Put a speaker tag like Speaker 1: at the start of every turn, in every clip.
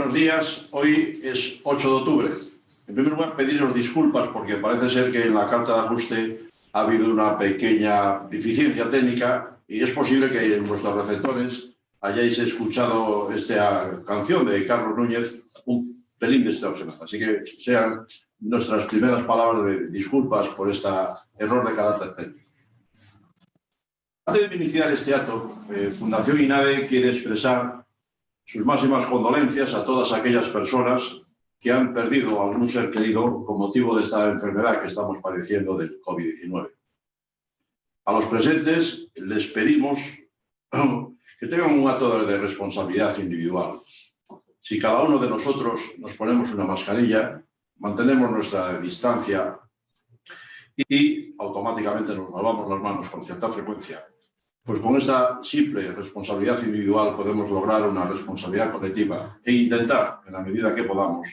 Speaker 1: buenos días. Hoy es 8 de octubre. En primer lugar, pediros disculpas porque parece ser que en la carta de ajuste ha habido una pequeña deficiencia técnica y es posible que en vuestros receptores hayáis escuchado esta canción de Carlos Núñez un pelín distorsionada. Así que sean nuestras primeras palabras de disculpas por este error de carácter técnico. Antes de iniciar este acto, Fundación INADE quiere expresar sus máximas condolencias a todas aquellas personas que han perdido a algún ser querido con motivo de esta enfermedad que estamos padeciendo del COVID-19. A los presentes les pedimos que tengan un acto de responsabilidad individual. Si cada uno de nosotros nos ponemos una mascarilla, mantenemos nuestra distancia y automáticamente nos lavamos las manos con cierta frecuencia, pues con esta simple responsabilidad individual podemos lograr una responsabilidad colectiva e intentar, en la medida que podamos,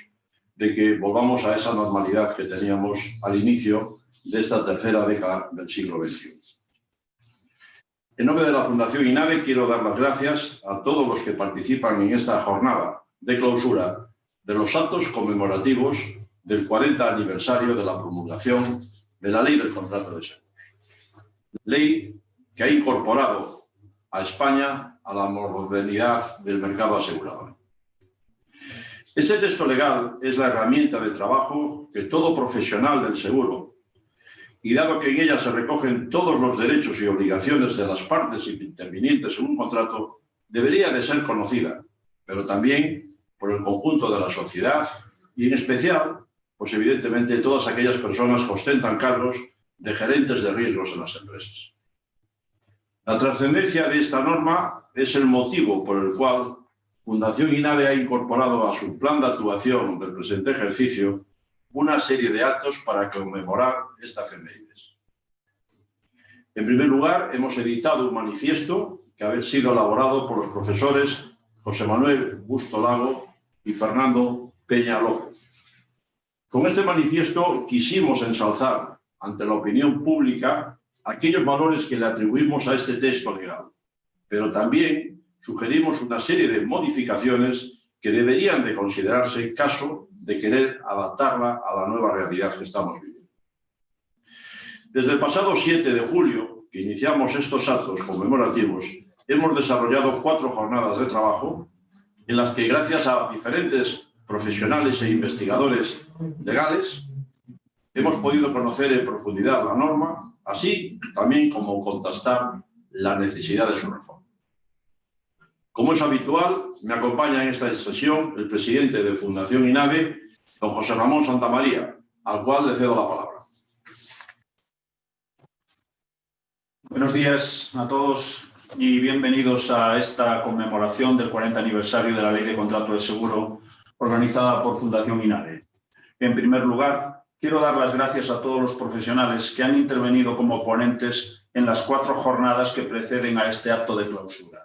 Speaker 1: de que volvamos a esa normalidad que teníamos al inicio de esta tercera década del siglo XXI. En nombre de la Fundación INADE quiero dar las gracias a todos los que participan en esta jornada de clausura de los actos conmemorativos del 40 aniversario de la promulgación de la Ley del Contrato de Seguros. Ley que ha incorporado a España a la modernidad del mercado asegurador. Este texto legal es la herramienta de trabajo que todo profesional del seguro, y dado que en ella se recogen todos los derechos y obligaciones de las partes intervinientes en un contrato, debería de ser conocida, pero también por el conjunto de la sociedad y en especial, pues evidentemente, todas aquellas personas que ostentan cargos de gerentes de riesgos en las empresas. La trascendencia de esta norma es el motivo por el cual Fundación INADE ha incorporado a su plan de actuación del presente ejercicio una serie de actos para conmemorar esta efemérides. En primer lugar, hemos editado un manifiesto que ha sido elaborado por los profesores José Manuel Busto Lago y Fernando Peña López. Con este manifiesto quisimos ensalzar ante la opinión pública aquellos valores que le atribuimos a este texto legal, pero también sugerimos una serie de modificaciones que deberían de considerarse caso de querer adaptarla a la nueva realidad que estamos viviendo. Desde el pasado 7 de julio, que iniciamos estos actos conmemorativos, hemos desarrollado 4 jornadas de trabajo en las que, gracias a diferentes profesionales e investigadores legales, hemos podido conocer en profundidad la norma, así también como contrastar la necesidad de su reforma. Como es habitual, me acompaña en esta sesión el presidente de Fundación INADE, don José Ramón Santamaría, al cual le cedo la palabra.
Speaker 2: Buenos días a todos y bienvenidos a esta conmemoración del 40 aniversario de la Ley de Contrato de Seguro organizada por Fundación INADE. En primer lugar, quiero dar las gracias a todos los profesionales que han intervenido como ponentes en las 4 jornadas que preceden a este acto de clausura.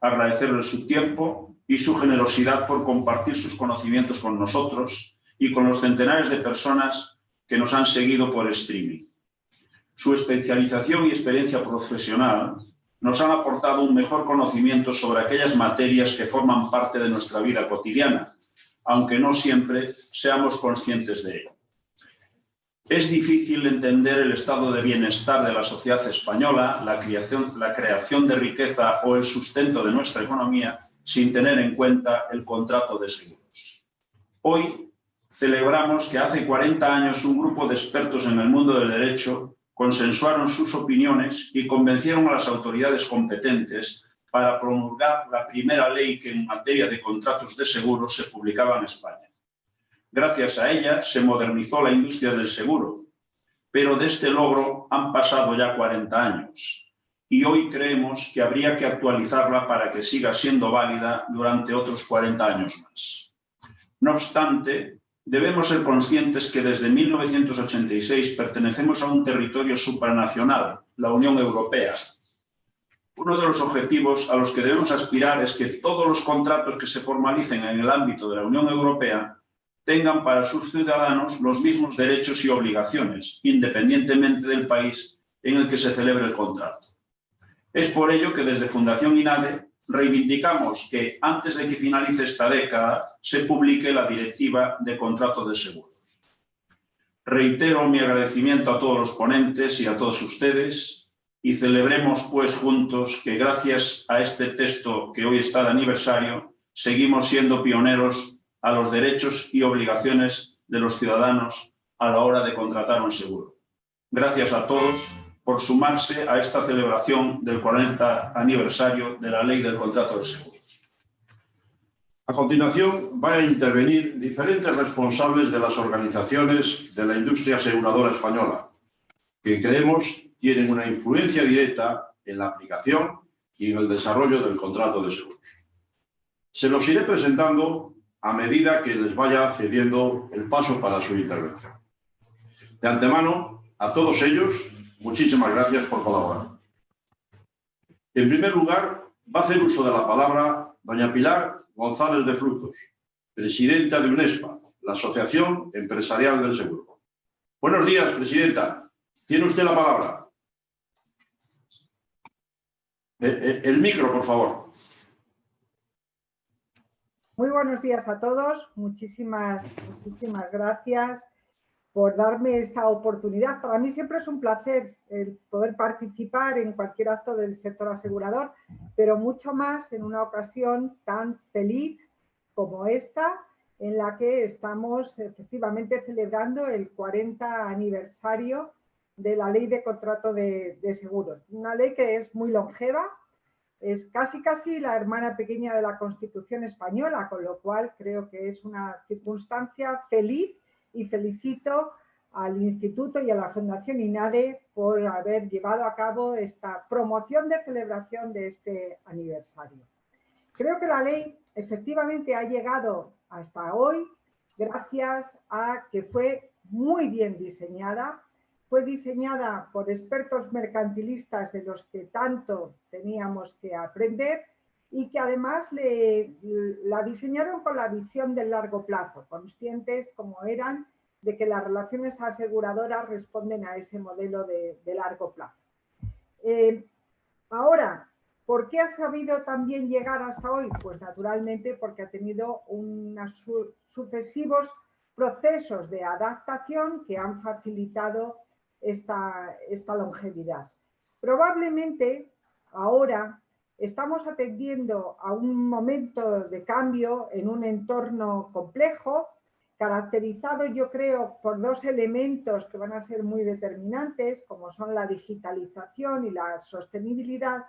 Speaker 2: Agradecerles su tiempo y su generosidad por compartir sus conocimientos con nosotros y con los centenares de personas que nos han seguido por streaming. Su especialización y experiencia profesional nos han aportado un mejor conocimiento sobre aquellas materias que forman parte de nuestra vida cotidiana, aunque no siempre seamos conscientes de ello. Es difícil entender el estado de bienestar de la sociedad española, la creación de riqueza o el sustento de nuestra economía sin tener en cuenta el contrato de seguros. Hoy celebramos que hace 40 años un grupo de expertos en el mundo del derecho consensuaron sus opiniones y convencieron a las autoridades competentes para promulgar la primera ley que en materia de contratos de seguros se publicaba en España. Gracias a ella se modernizó la industria del seguro, pero de este logro han pasado ya 40 años y hoy creemos que habría que actualizarla para que siga siendo válida durante otros 40 años más. No obstante, debemos ser conscientes que desde 1986 pertenecemos a un territorio supranacional, la Unión Europea. Uno de los objetivos a los que debemos aspirar es que todos los contratos que se formalicen en el ámbito de la Unión Europea tengan para sus ciudadanos los mismos derechos y obligaciones, independientemente del país en el que se celebre el contrato. Es por ello que desde Fundación INADE reivindicamos que antes de que finalice esta década se publique la Directiva de Contrato de Seguros. Reitero mi agradecimiento a todos los ponentes y a todos ustedes y celebremos pues juntos que gracias a este texto que hoy está de aniversario seguimos siendo pioneros a los derechos y obligaciones de los ciudadanos a la hora de contratar un seguro. Gracias a todos por sumarse a esta celebración del 40 aniversario de la Ley del Contrato de Seguros.
Speaker 1: A continuación, van a intervenir diferentes responsables de las organizaciones de la industria aseguradora española, que creemos tienen una influencia directa en la aplicación y en el desarrollo del contrato de seguros. Se los iré presentando a medida que les vaya cediendo el paso para su intervención. De antemano, a todos ellos, muchísimas gracias por colaborar. En primer lugar, va a hacer uso de la palabra doña Pilar González de Frutos, presidenta de UNESPA, la Asociación Empresarial del Seguro. Buenos días, presidenta. Tiene usted la palabra. El micro, por favor.
Speaker 3: Muy buenos días a todos. Muchísimas gracias por darme esta oportunidad. Para mí siempre es un placer el poder participar en cualquier acto del sector asegurador, pero mucho más en una ocasión tan feliz como esta, en la que estamos efectivamente celebrando el 40 aniversario de la Ley de Contrato de Seguros. Una ley que es muy longeva, es casi la hermana pequeña de la Constitución española, con lo cual creo que es una circunstancia feliz y felicito al Instituto y a la Fundación INADE por haber llevado a cabo esta promoción de celebración de este aniversario. Creo que la ley efectivamente ha llegado hasta hoy gracias a que fue muy bien diseñada. Fue diseñada por expertos mercantilistas de los que tanto teníamos que aprender y que además la diseñaron con la visión del largo plazo, conscientes como eran de que las relaciones aseguradoras responden a ese modelo de largo plazo. Ahora, ¿por qué ha sabido también llegar hasta hoy? Pues naturalmente porque ha tenido unos sucesivos procesos de adaptación que han facilitado esta longevidad. Probablemente ahora estamos atendiendo a un momento de cambio en un entorno complejo, caracterizado yo creo por dos elementos que van a ser muy determinantes, como son la digitalización y la sostenibilidad,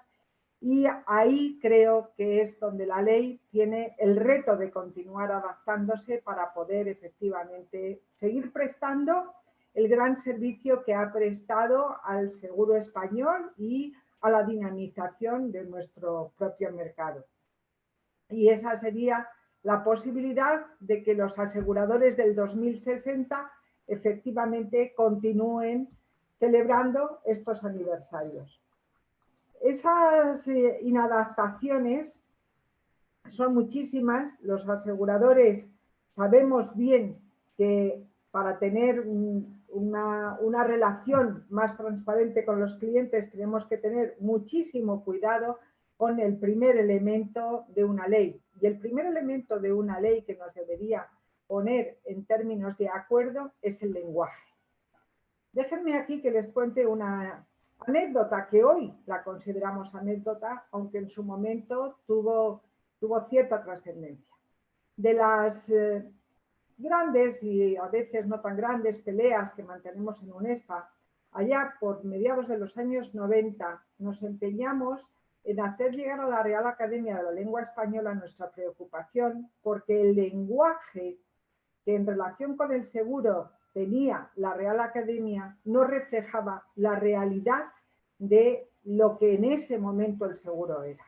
Speaker 3: y ahí creo que es donde la ley tiene el reto de continuar adaptándose para poder efectivamente seguir prestando el gran servicio que ha prestado al seguro español y a la dinamización de nuestro propio mercado. Y esa sería la posibilidad de que los aseguradores del 2060 efectivamente continúen celebrando estos aniversarios. Esas inadaptaciones son muchísimas. Los aseguradores sabemos bien que para tener una relación más transparente con los clientes tenemos que tener muchísimo cuidado con el primer elemento de una ley. Y el primer elemento de una ley que nos debería poner en términos de acuerdo es el lenguaje. Déjenme aquí que les cuente una anécdota que hoy la consideramos anécdota, aunque en su momento tuvo cierta trascendencia. De las grandes y a veces no tan grandes peleas que mantenemos en UNESPA, allá por mediados de los años 90 nos empeñamos en hacer llegar a la Real Academia de la Lengua Española nuestra preocupación porque el lenguaje que en relación con el seguro tenía la Real Academia no reflejaba la realidad de lo que en ese momento el seguro era.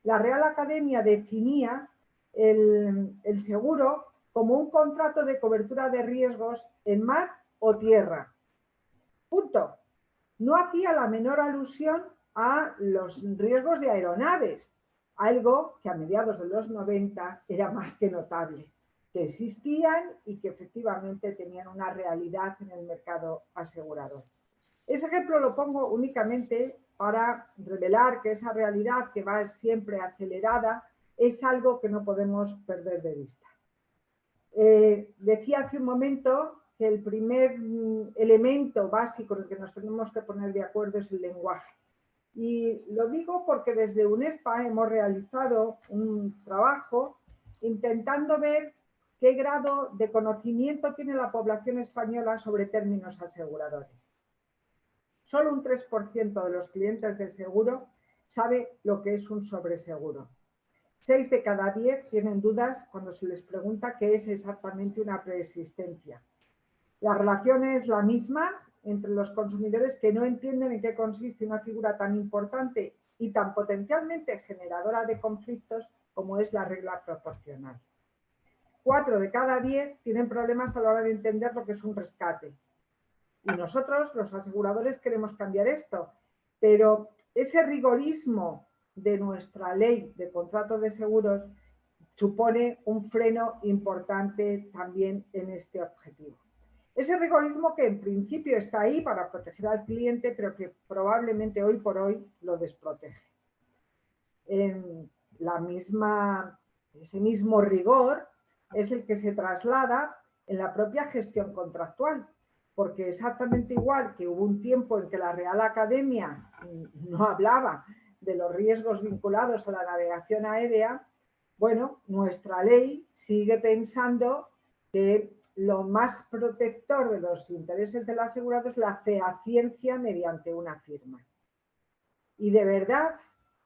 Speaker 3: La Real Academia definía el seguro como un contrato de cobertura de riesgos en mar o tierra. Punto. No hacía la menor alusión a los riesgos de aeronaves, algo que a mediados de los 90 era más que notable, que existían y que efectivamente tenían una realidad en el mercado asegurador. Ese ejemplo lo pongo únicamente para revelar que esa realidad que va siempre acelerada es algo que no podemos perder de vista. Decía hace un momento que el primer elemento básico en el que nos tenemos que poner de acuerdo es el lenguaje. Y lo digo porque desde UNESPA hemos realizado un trabajo intentando ver qué grado de conocimiento tiene la población española sobre términos aseguradores. Solo un 3% de los clientes de seguro sabe lo que es un sobreseguro. 6 de cada 10 tienen dudas cuando se les pregunta qué es exactamente una preexistencia. La relación es la misma entre los consumidores que no entienden en qué consiste una figura tan importante y tan potencialmente generadora de conflictos como es la regla proporcional. 4 de cada 10 tienen problemas a la hora de entender lo que es un rescate. Y nosotros, los aseguradores, queremos cambiar esto, pero ese rigorismo de nuestra ley de contrato de seguros supone un freno importante también en este objetivo. Ese rigorismo que en principio está ahí para proteger al cliente, pero que probablemente hoy por hoy lo desprotege. Ese mismo rigor es el que se traslada en la propia gestión contractual, porque exactamente igual que hubo un tiempo en que la Real Academia no hablaba de los riesgos vinculados a la navegación aérea, bueno, nuestra ley sigue pensando que lo más protector de los intereses del asegurado es la fehaciencia mediante una firma. Y de verdad,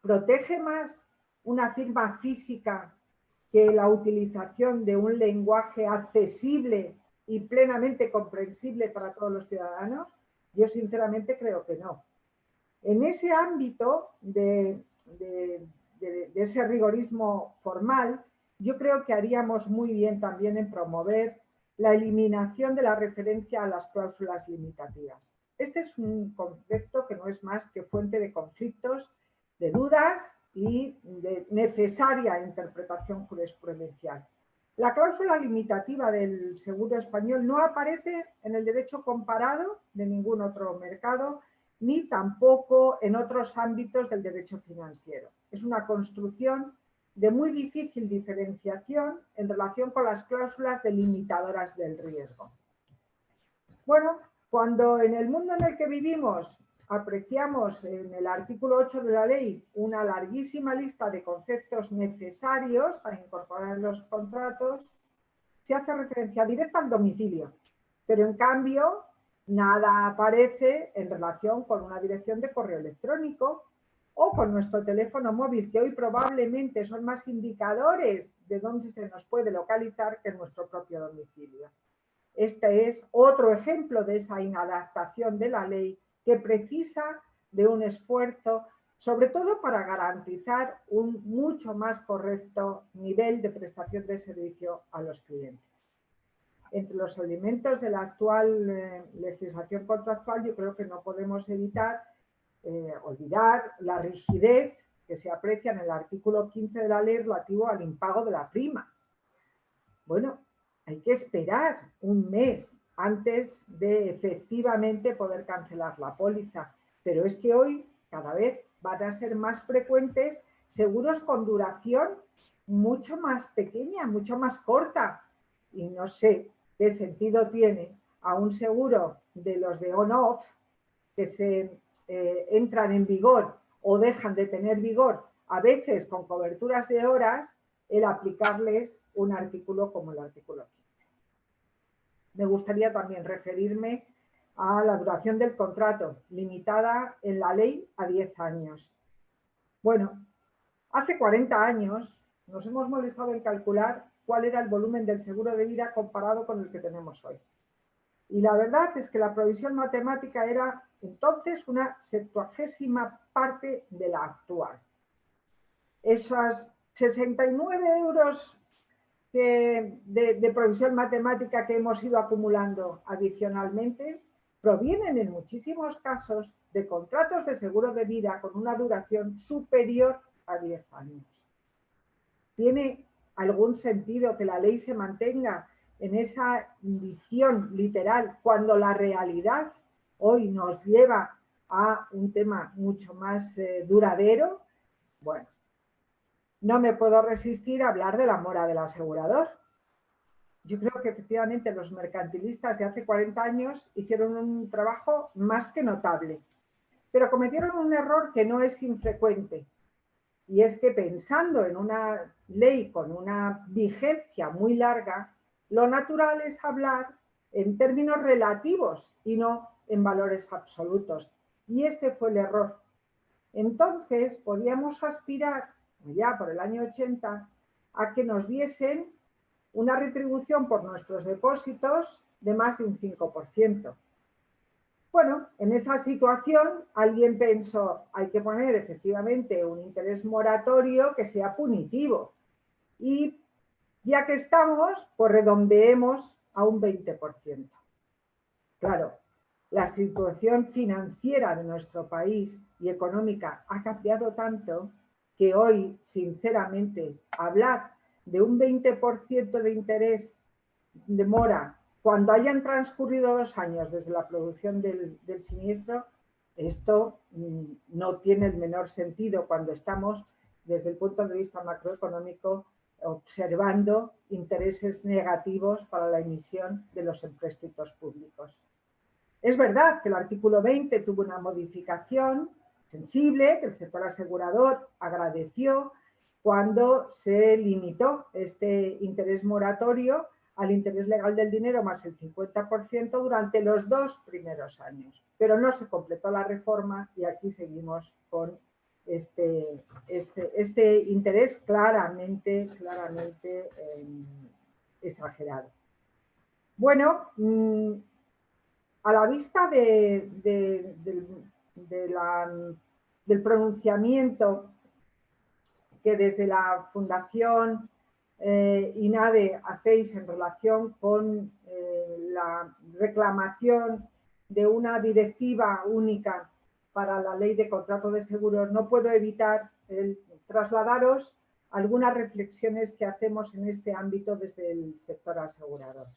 Speaker 3: ¿protege más una firma física que la utilización de un lenguaje accesible y plenamente comprensible para todos los ciudadanos? Yo sinceramente creo que no. En ese ámbito de ese rigorismo formal, yo creo que haríamos muy bien también en promover la eliminación de la referencia a las cláusulas limitativas. Este es un concepto que no es más que fuente de conflictos, de dudas y de necesaria interpretación jurisprudencial. La cláusula limitativa del seguro español no aparece en el derecho comparado de ningún otro mercado, ni tampoco en otros ámbitos del derecho financiero. Es una construcción de muy difícil diferenciación en relación con las cláusulas delimitadoras del riesgo. Bueno, cuando en el mundo en el que vivimos apreciamos en el artículo 8 de la ley una larguísima lista de conceptos necesarios para incorporar en los contratos, se hace referencia directa al domicilio, pero en cambio nada aparece en relación con una dirección de correo electrónico o con nuestro teléfono móvil, que hoy probablemente son más indicadores de dónde se nos puede localizar que en nuestro propio domicilio. Este es otro ejemplo de esa inadaptación de la ley que precisa de un esfuerzo, sobre todo para garantizar un mucho más correcto nivel de prestación de servicio a los clientes. Entre los elementos de la actual legislación contractual, yo creo que no podemos evitar olvidar la rigidez que se aprecia en el artículo 15 de la ley relativo al impago de la prima. Bueno, hay que esperar un mes antes de efectivamente poder cancelar la póliza, pero es que hoy cada vez van a ser más frecuentes seguros con duración mucho más pequeña, mucho más corta, y no sé qué sentido tiene a un seguro de los de on-off que se entran en vigor o dejan de tener vigor, a veces con coberturas de horas, el aplicarles un artículo como el artículo 15. Me gustaría también referirme a la duración del contrato, limitada en la ley a 10 años. Bueno, hace 40 años nos hemos molestado en calcular cuál era el volumen del seguro de vida comparado con el que tenemos hoy. Y la verdad es que la provisión matemática era entonces una 70ª parte de la actual. Esas 69 euros de provisión matemática que hemos ido acumulando adicionalmente provienen en muchísimos casos de contratos de seguro de vida con una duración superior a 10 años. ¿Tiene algún sentido que la ley se mantenga en esa visión literal cuando la realidad hoy nos lleva a un tema mucho más duradero, bueno, no me puedo resistir a hablar de la mora del asegurador. Yo creo que efectivamente los mercantilistas de hace 40 años hicieron un trabajo más que notable, pero cometieron un error que no es infrecuente, y es que pensando en una ley con una vigencia muy larga, lo natural es hablar en términos relativos y no en valores absolutos. Y este fue el error. Entonces, podíamos aspirar, ya por el año 80, a que nos diesen una retribución por nuestros depósitos de más de un 5%. Bueno, en esa situación alguien pensó, hay que poner efectivamente un interés moratorio que sea punitivo. Y ya que estamos, pues redondeemos a un 20%. Claro, la situación financiera de nuestro país y económica ha cambiado tanto que hoy, sinceramente, hablar de un 20% de interés de mora cuando hayan transcurrido 2 años desde la producción del siniestro, esto no tiene el menor sentido cuando estamos, desde el punto de vista macroeconómico, observando intereses negativos para la emisión de los empréstitos públicos. Es verdad que el artículo 20 tuvo una modificación sensible, que el sector asegurador agradeció cuando se limitó este interés moratorio al interés legal del dinero más el 50% durante los 2 primeros años. Pero no se completó la reforma y aquí seguimos con este interés claramente exagerado. Bueno, a la vista del pronunciamiento que desde la Fundación INADE hacéis en relación con la reclamación de una directiva única para la ley de contrato de seguros, no puedo evitar trasladaros algunas reflexiones que hacemos en este ámbito desde el sector asegurador.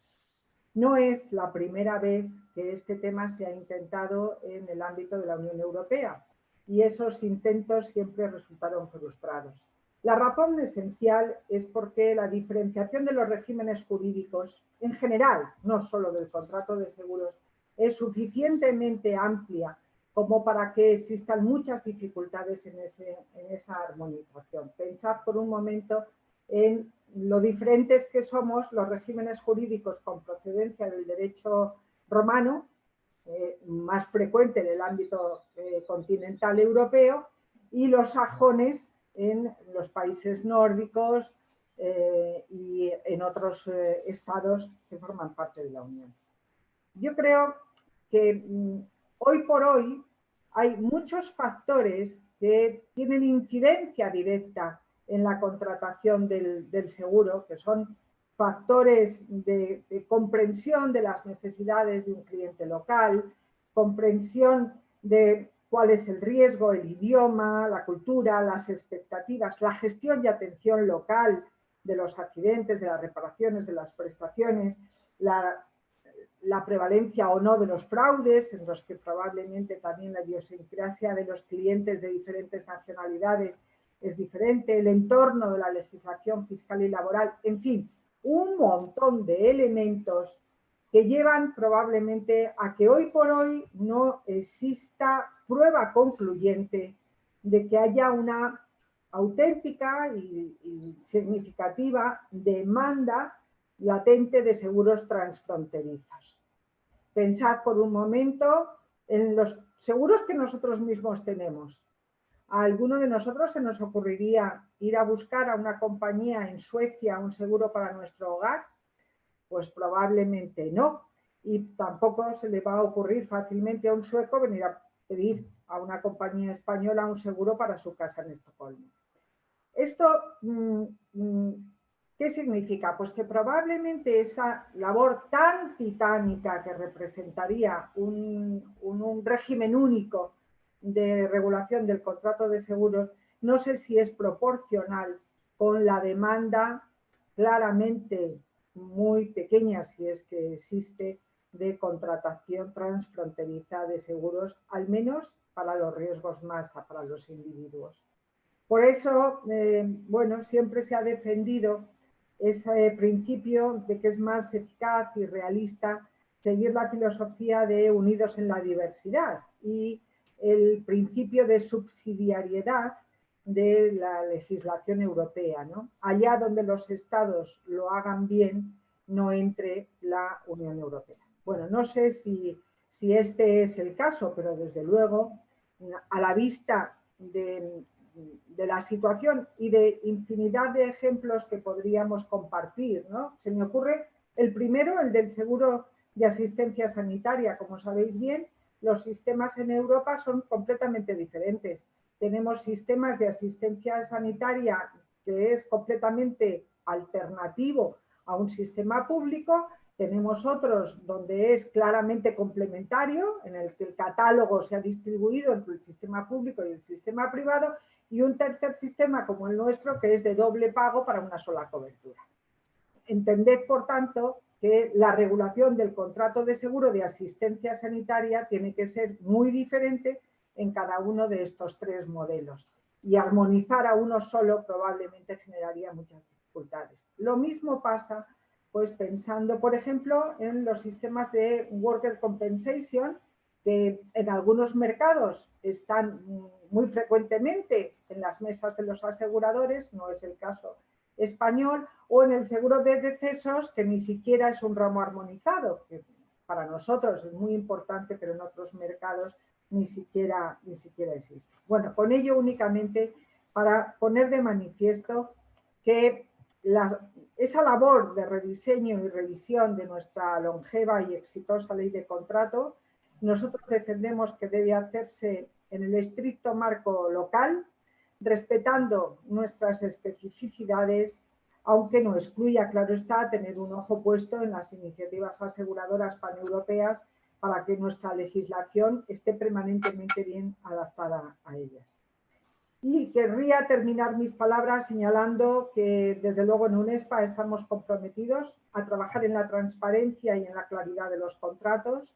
Speaker 3: No es la primera vez que este tema se ha intentado en el ámbito de la Unión Europea y esos intentos siempre resultaron frustrados. La razón esencial es porque la diferenciación de los regímenes jurídicos, en general, no solo del contrato de seguros, es suficientemente amplia como para que existan muchas dificultades en esa armonización. Pensad por un momento en lo diferentes que somos los regímenes jurídicos con procedencia del derecho romano, más frecuente en el ámbito continental europeo, y los sajones en los países nórdicos y en otros estados que forman parte de la Unión. Yo creo que hoy por hoy hay muchos factores que tienen incidencia directa en la contratación del seguro, que son factores de comprensión de las necesidades de un cliente local, comprensión de cuál es el riesgo, el idioma, la cultura, las expectativas, la gestión y atención local de los accidentes, de las reparaciones, de las prestaciones, la prevalencia o no de los fraudes, en los que probablemente también la idiosincrasia de los clientes de diferentes nacionalidades es diferente, el entorno de la legislación fiscal y laboral, en fin, un montón de elementos que llevan probablemente a que hoy por hoy no exista prueba concluyente de que haya una auténtica y significativa demanda latente de seguros transfronterizos. Pensad por un momento en los seguros que nosotros mismos tenemos. A alguno de nosotros se nos ocurriría ir a buscar a una compañía en Suecia un seguro para nuestro hogar, pues probablemente no. Y tampoco se le va a ocurrir fácilmente a un sueco venir a pedir a una compañía española un seguro para su casa en Estocolmo. Esto, ¿qué significa? Pues que probablemente esa labor tan titánica que representaría un régimen único de regulación del contrato de seguros, no sé si es proporcional con la demanda claramente muy pequeña, si es que existe, de contratación transfronteriza de seguros, al menos para los riesgos más para los individuos. Por eso, bueno, siempre se ha defendido ese principio de que es más eficaz y realista seguir la filosofía de unidos en la diversidad y el principio de subsidiariedad de la legislación europea, ¿no? Allá donde los estados lo hagan bien, no entre la Unión Europea. Bueno, no sé si este es el caso, pero desde luego, a la vista de la situación y de infinidad de ejemplos que podríamos compartir, ¿no? Se me ocurre el primero, el del seguro de asistencia sanitaria. Como sabéis bien, los sistemas en Europa son completamente diferentes. Tenemos sistemas de asistencia sanitaria que es completamente alternativo a un sistema público. Tenemos otros donde es claramente complementario, en el que el catálogo se ha distribuido entre el sistema público y el sistema privado, y un tercer sistema como el nuestro que es de doble pago para una sola cobertura. Entended, por tanto, que la regulación del contrato de seguro de asistencia sanitaria tiene que ser muy diferente en cada uno de estos tres modelos, y armonizar a uno solo probablemente generaría muchas dificultades. Lo mismo pasa pues pensando, por ejemplo, en los sistemas de worker compensation, que en algunos mercados están muy frecuentemente en las mesas de los aseguradores, no es el caso español, o en el seguro de decesos, que ni siquiera es un ramo armonizado, que para nosotros es muy importante, pero en otros mercados ni siquiera existe. Bueno, con ello únicamente para poner de manifiesto que esa labor de rediseño y revisión de nuestra longeva y exitosa ley de contrato, nosotros defendemos que debe hacerse en el estricto marco local, respetando nuestras especificidades, aunque no excluya, claro está, tener un ojo puesto en las iniciativas aseguradoras paneuropeas para que nuestra legislación esté permanentemente bien adaptada a ellas. Y querría terminar mis palabras señalando que, desde luego, en UNESPA estamos comprometidos a trabajar en la transparencia y en la claridad de los contratos,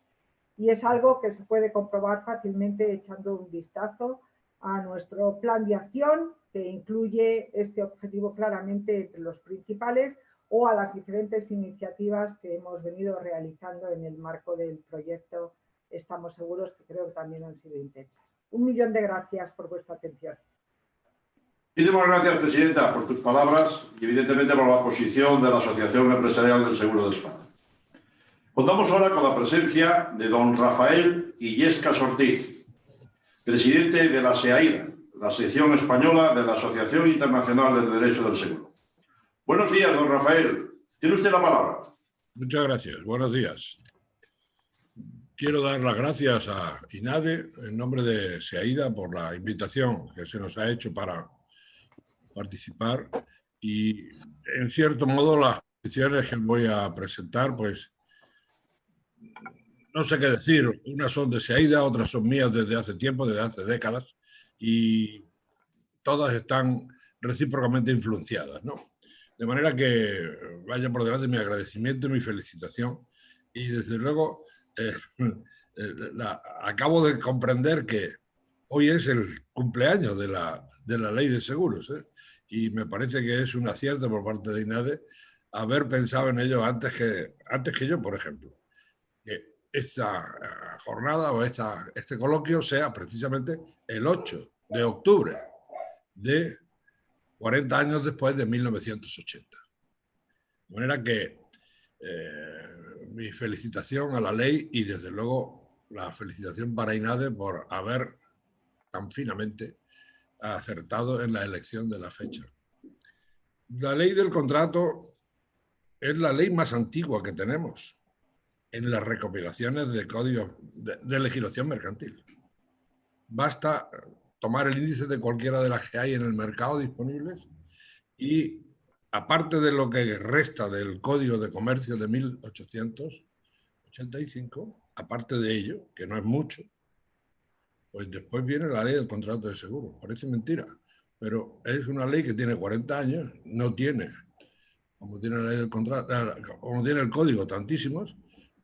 Speaker 3: y es algo que se puede comprobar fácilmente echando un vistazo a nuestro plan de acción, que incluye este objetivo claramente entre los principales, o a las diferentes iniciativas que hemos venido realizando en el marco del proyecto Estamos Seguros, que creo que también han sido intensas. 1.000.000 de gracias por vuestra atención.
Speaker 1: Muchísimas gracias, Presidenta, por tus palabras y, evidentemente, por la posición de la Asociación Empresarial del Seguro de España. Contamos ahora con la presencia de don Rafael Illescas Ortiz, presidente de la SEAIDA, la sección española de la Asociación Internacional del Derecho del Seguro. Buenos días, don Rafael. Tiene usted la palabra.
Speaker 4: Muchas gracias. Buenos días. Quiero dar las gracias a INADE, en nombre de SEAIDA, por la invitación que se nos ha hecho para participar, y, en cierto modo, las posiciones que voy a presentar, pues, no sé qué decir. Unas son de SEAIDA, otras son mías desde hace tiempo, desde hace décadas, y todas están recíprocamente influenciadas, ¿no? De manera que vaya por delante mi agradecimiento y mi felicitación. Y, desde luego, acabo de comprender que hoy es el cumpleaños de la ley de seguros, ¿eh? Y me parece que es un acierto por parte de INADE haber pensado en ello antes que yo, por ejemplo. Que esta jornada o este coloquio sea precisamente el 8 de octubre de 40 años después de 1980. De manera que mi felicitación a la ley, y, desde luego, la felicitación para INADE por haber tan finamente acertado en la elección de la fecha. La ley del contrato es la ley más antigua que tenemos en las recopilaciones de códigos de legislación mercantil. Basta tomar el índice de cualquiera de las que hay en el mercado disponibles y, aparte de lo que resta del Código de Comercio de 1885, aparte de ello, que no es mucho, pues después viene la ley del contrato de seguro. Parece mentira, pero es una ley que tiene 40 años, no tiene, como tiene la ley del contrato, como tiene el código, tantísimos,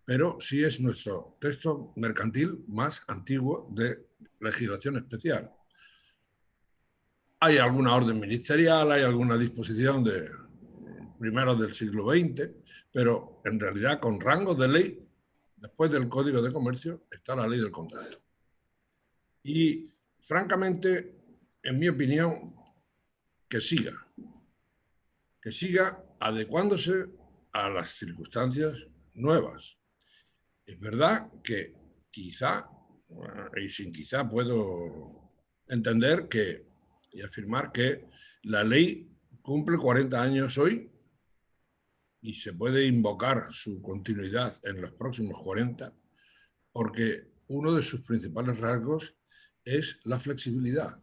Speaker 4: pero sí es nuestro texto mercantil más antiguo de legislación especial. Hay alguna orden ministerial, hay alguna disposición de primeros del siglo XX, pero en realidad con rango de ley, después del Código de Comercio, está la ley del contrato. Y francamente, en mi opinión, que siga adecuándose a las circunstancias nuevas. Es verdad que quizá, y sin quizá puedo entender que y afirmar que la ley cumple 40 años hoy y se puede invocar su continuidad en los próximos 40, porque uno de sus principales rasgos es la flexibilidad.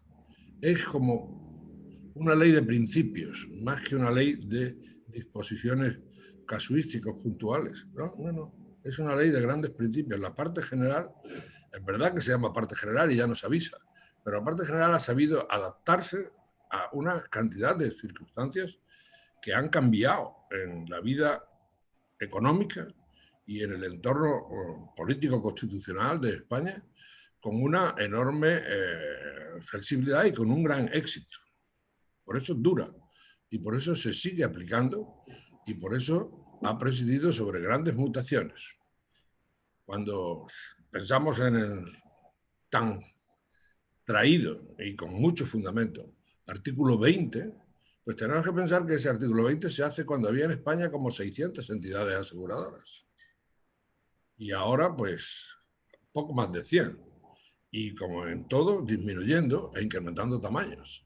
Speaker 4: Es como una ley de principios, más que una ley de disposiciones casuísticas puntuales. No. Es una ley de grandes principios. La parte general, es verdad que se llama parte general y ya nos avisa, pero la parte general ha sabido adaptarse a una cantidad de circunstancias que han cambiado en la vida económica y en el entorno político constitucional de España con una enorme flexibilidad y con un gran éxito. Por eso dura y por eso se sigue aplicando y por eso ha presidido sobre grandes mutaciones. Cuando pensamos en el tan traído y con mucho fundamento artículo 20, pues tenemos que pensar que ese artículo 20 se hace cuando había en España como 600 entidades aseguradoras. Y ahora, pues, poco más de 100. Y como en todo, disminuyendo e incrementando tamaños.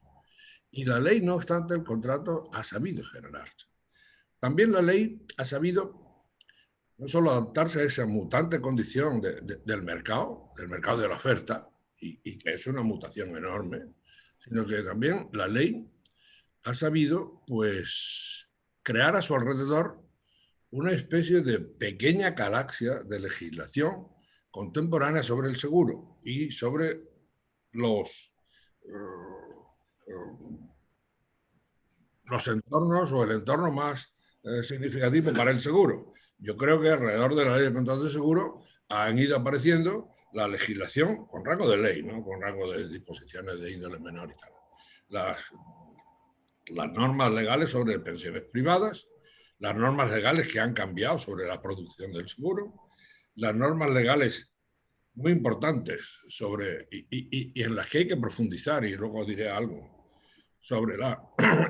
Speaker 4: Y la ley, no obstante, el contrato ha sabido generarse. También la ley ha sabido no solo adaptarse a esa mutante condición del mercado de la oferta, y que es una mutación enorme, sino que también la ley ha sabido, pues, crear a su alrededor una especie de pequeña galaxia de legislación contemporánea sobre el seguro y sobre los entornos o el entorno más significativo para el seguro. Yo creo que alrededor de la ley de contratos de seguro han ido apareciendo la legislación con rango de ley, ¿no? Con rango de disposiciones de índole menor y tal. Las normas legales sobre pensiones privadas, las normas legales que han cambiado sobre la producción del seguro, las normas legales muy importantes sobre y en las que hay que profundizar, y luego diré algo sobre la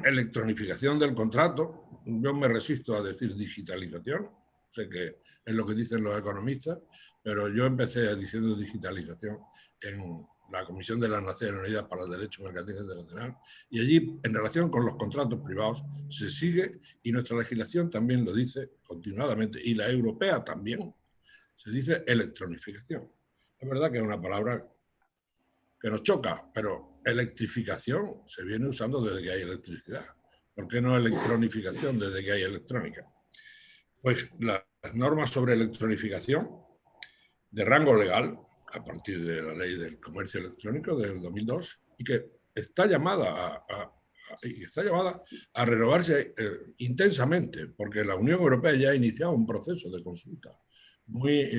Speaker 4: electronificación del contrato. Yo me resisto a decir digitalización, sé que es lo que dicen los economistas, pero yo empecé diciendo digitalización en la Comisión de las Naciones Unidas para el Derecho Mercantil Internacional, y allí, en relación con los contratos privados, se sigue, y nuestra legislación también lo dice continuadamente, y la europea también, se dice electronificación. Es verdad que es una palabra que nos choca, pero electrificación se viene usando desde que hay electricidad. ¿Por qué no electronificación desde que hay electrónica? Pues las normas sobre electronificación de rango legal, a partir de la ley del comercio electrónico del 2002, y que está llamada a renovarse intensamente, porque la Unión Europea ya ha iniciado un proceso de consulta muy...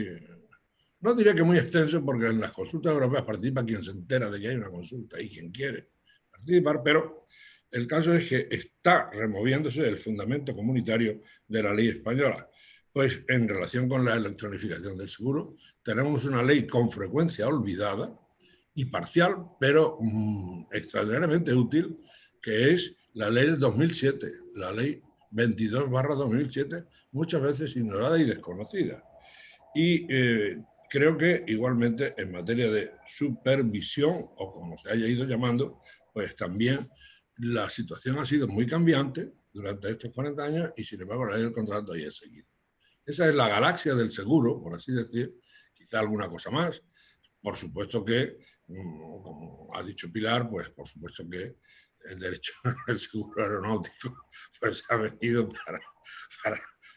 Speaker 4: no diré que muy extenso, porque en las consultas europeas participa quien se entera de que hay una consulta y quien quiere participar, pero el caso es que está removiéndose el fundamento comunitario de la ley española. Pues en relación con la electronificación del seguro, tenemos una ley con frecuencia olvidada y parcial, pero extraordinariamente útil, que es la ley del 2007, la ley 22/2007, muchas veces ignorada y desconocida. Y creo que igualmente en materia de supervisión, o como se haya ido llamando, pues también la situación ha sido muy cambiante durante estos 40 años y sin embargo la ley del contrato ahí ha seguido. Esa es la galaxia del seguro, por así decir, quizá alguna cosa más. Por supuesto que, como ha dicho Pilar, pues por supuesto que el derecho al seguro aeronáutico pues ha venido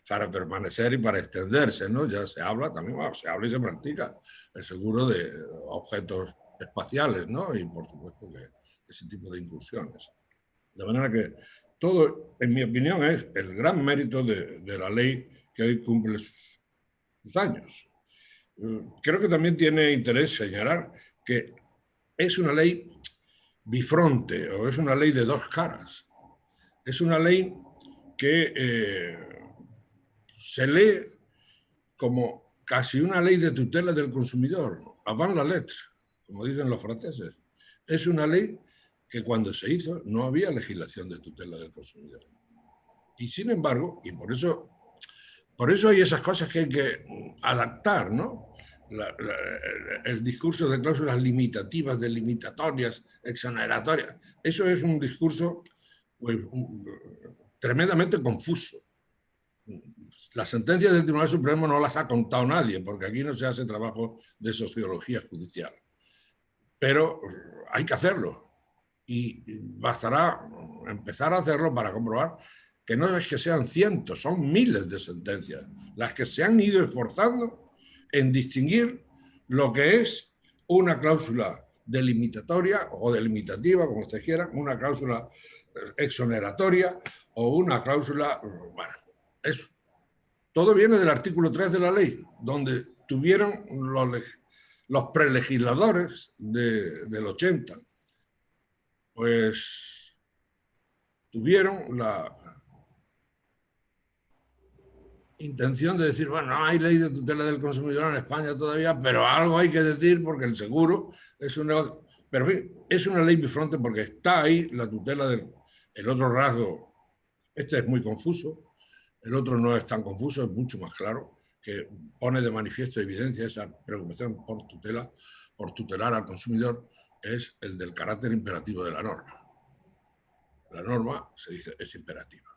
Speaker 4: para permanecer y para extenderse, ¿no? Ya se habla también, bueno, se habla y se practica el seguro de objetos espaciales, ¿no? Y por supuesto que ese tipo de incursiones. De manera que todo, en mi opinión, es el gran mérito de la ley que hoy cumple años. Creo que también tiene interés señalar que es una ley bifronte o es una ley de dos caras. Es una ley que se lee como casi una ley de tutela del consumidor, avant la lettre, como dicen los franceses. Es una ley que cuando se hizo no había legislación de tutela del consumidor. Y sin embargo, y por eso hay esas cosas que hay que adaptar, ¿no? El discurso de cláusulas limitativas, delimitatorias, exoneratorias, eso es un discurso pues, tremendamente confuso. Las sentencias del Tribunal Supremo no las ha contado nadie, porque aquí no se hace trabajo de sociología judicial. Pero hay que hacerlo. Y bastará empezar a hacerlo para comprobar que no es que sean cientos, son miles de sentencias las que se han ido esforzando en distinguir lo que es una cláusula delimitatoria o delimitativa, como ustedes quieran, una cláusula exoneratoria o una cláusula... Bueno, eso. Todo viene del artículo 3 de la ley, donde tuvieron los prelegisladores del 80, pues tuvieron la intención de decir, bueno, no hay ley de tutela del consumidor en España todavía, pero algo hay que decir porque el seguro es una... Pero en fin, es una ley bifronte porque está ahí la tutela del... El otro rasgo, este es muy confuso, el otro no es tan confuso, es mucho más claro, que pone de manifiesto evidencia esa preocupación por tutelar al consumidor, es el del carácter imperativo de la norma. La norma, se dice, es imperativa.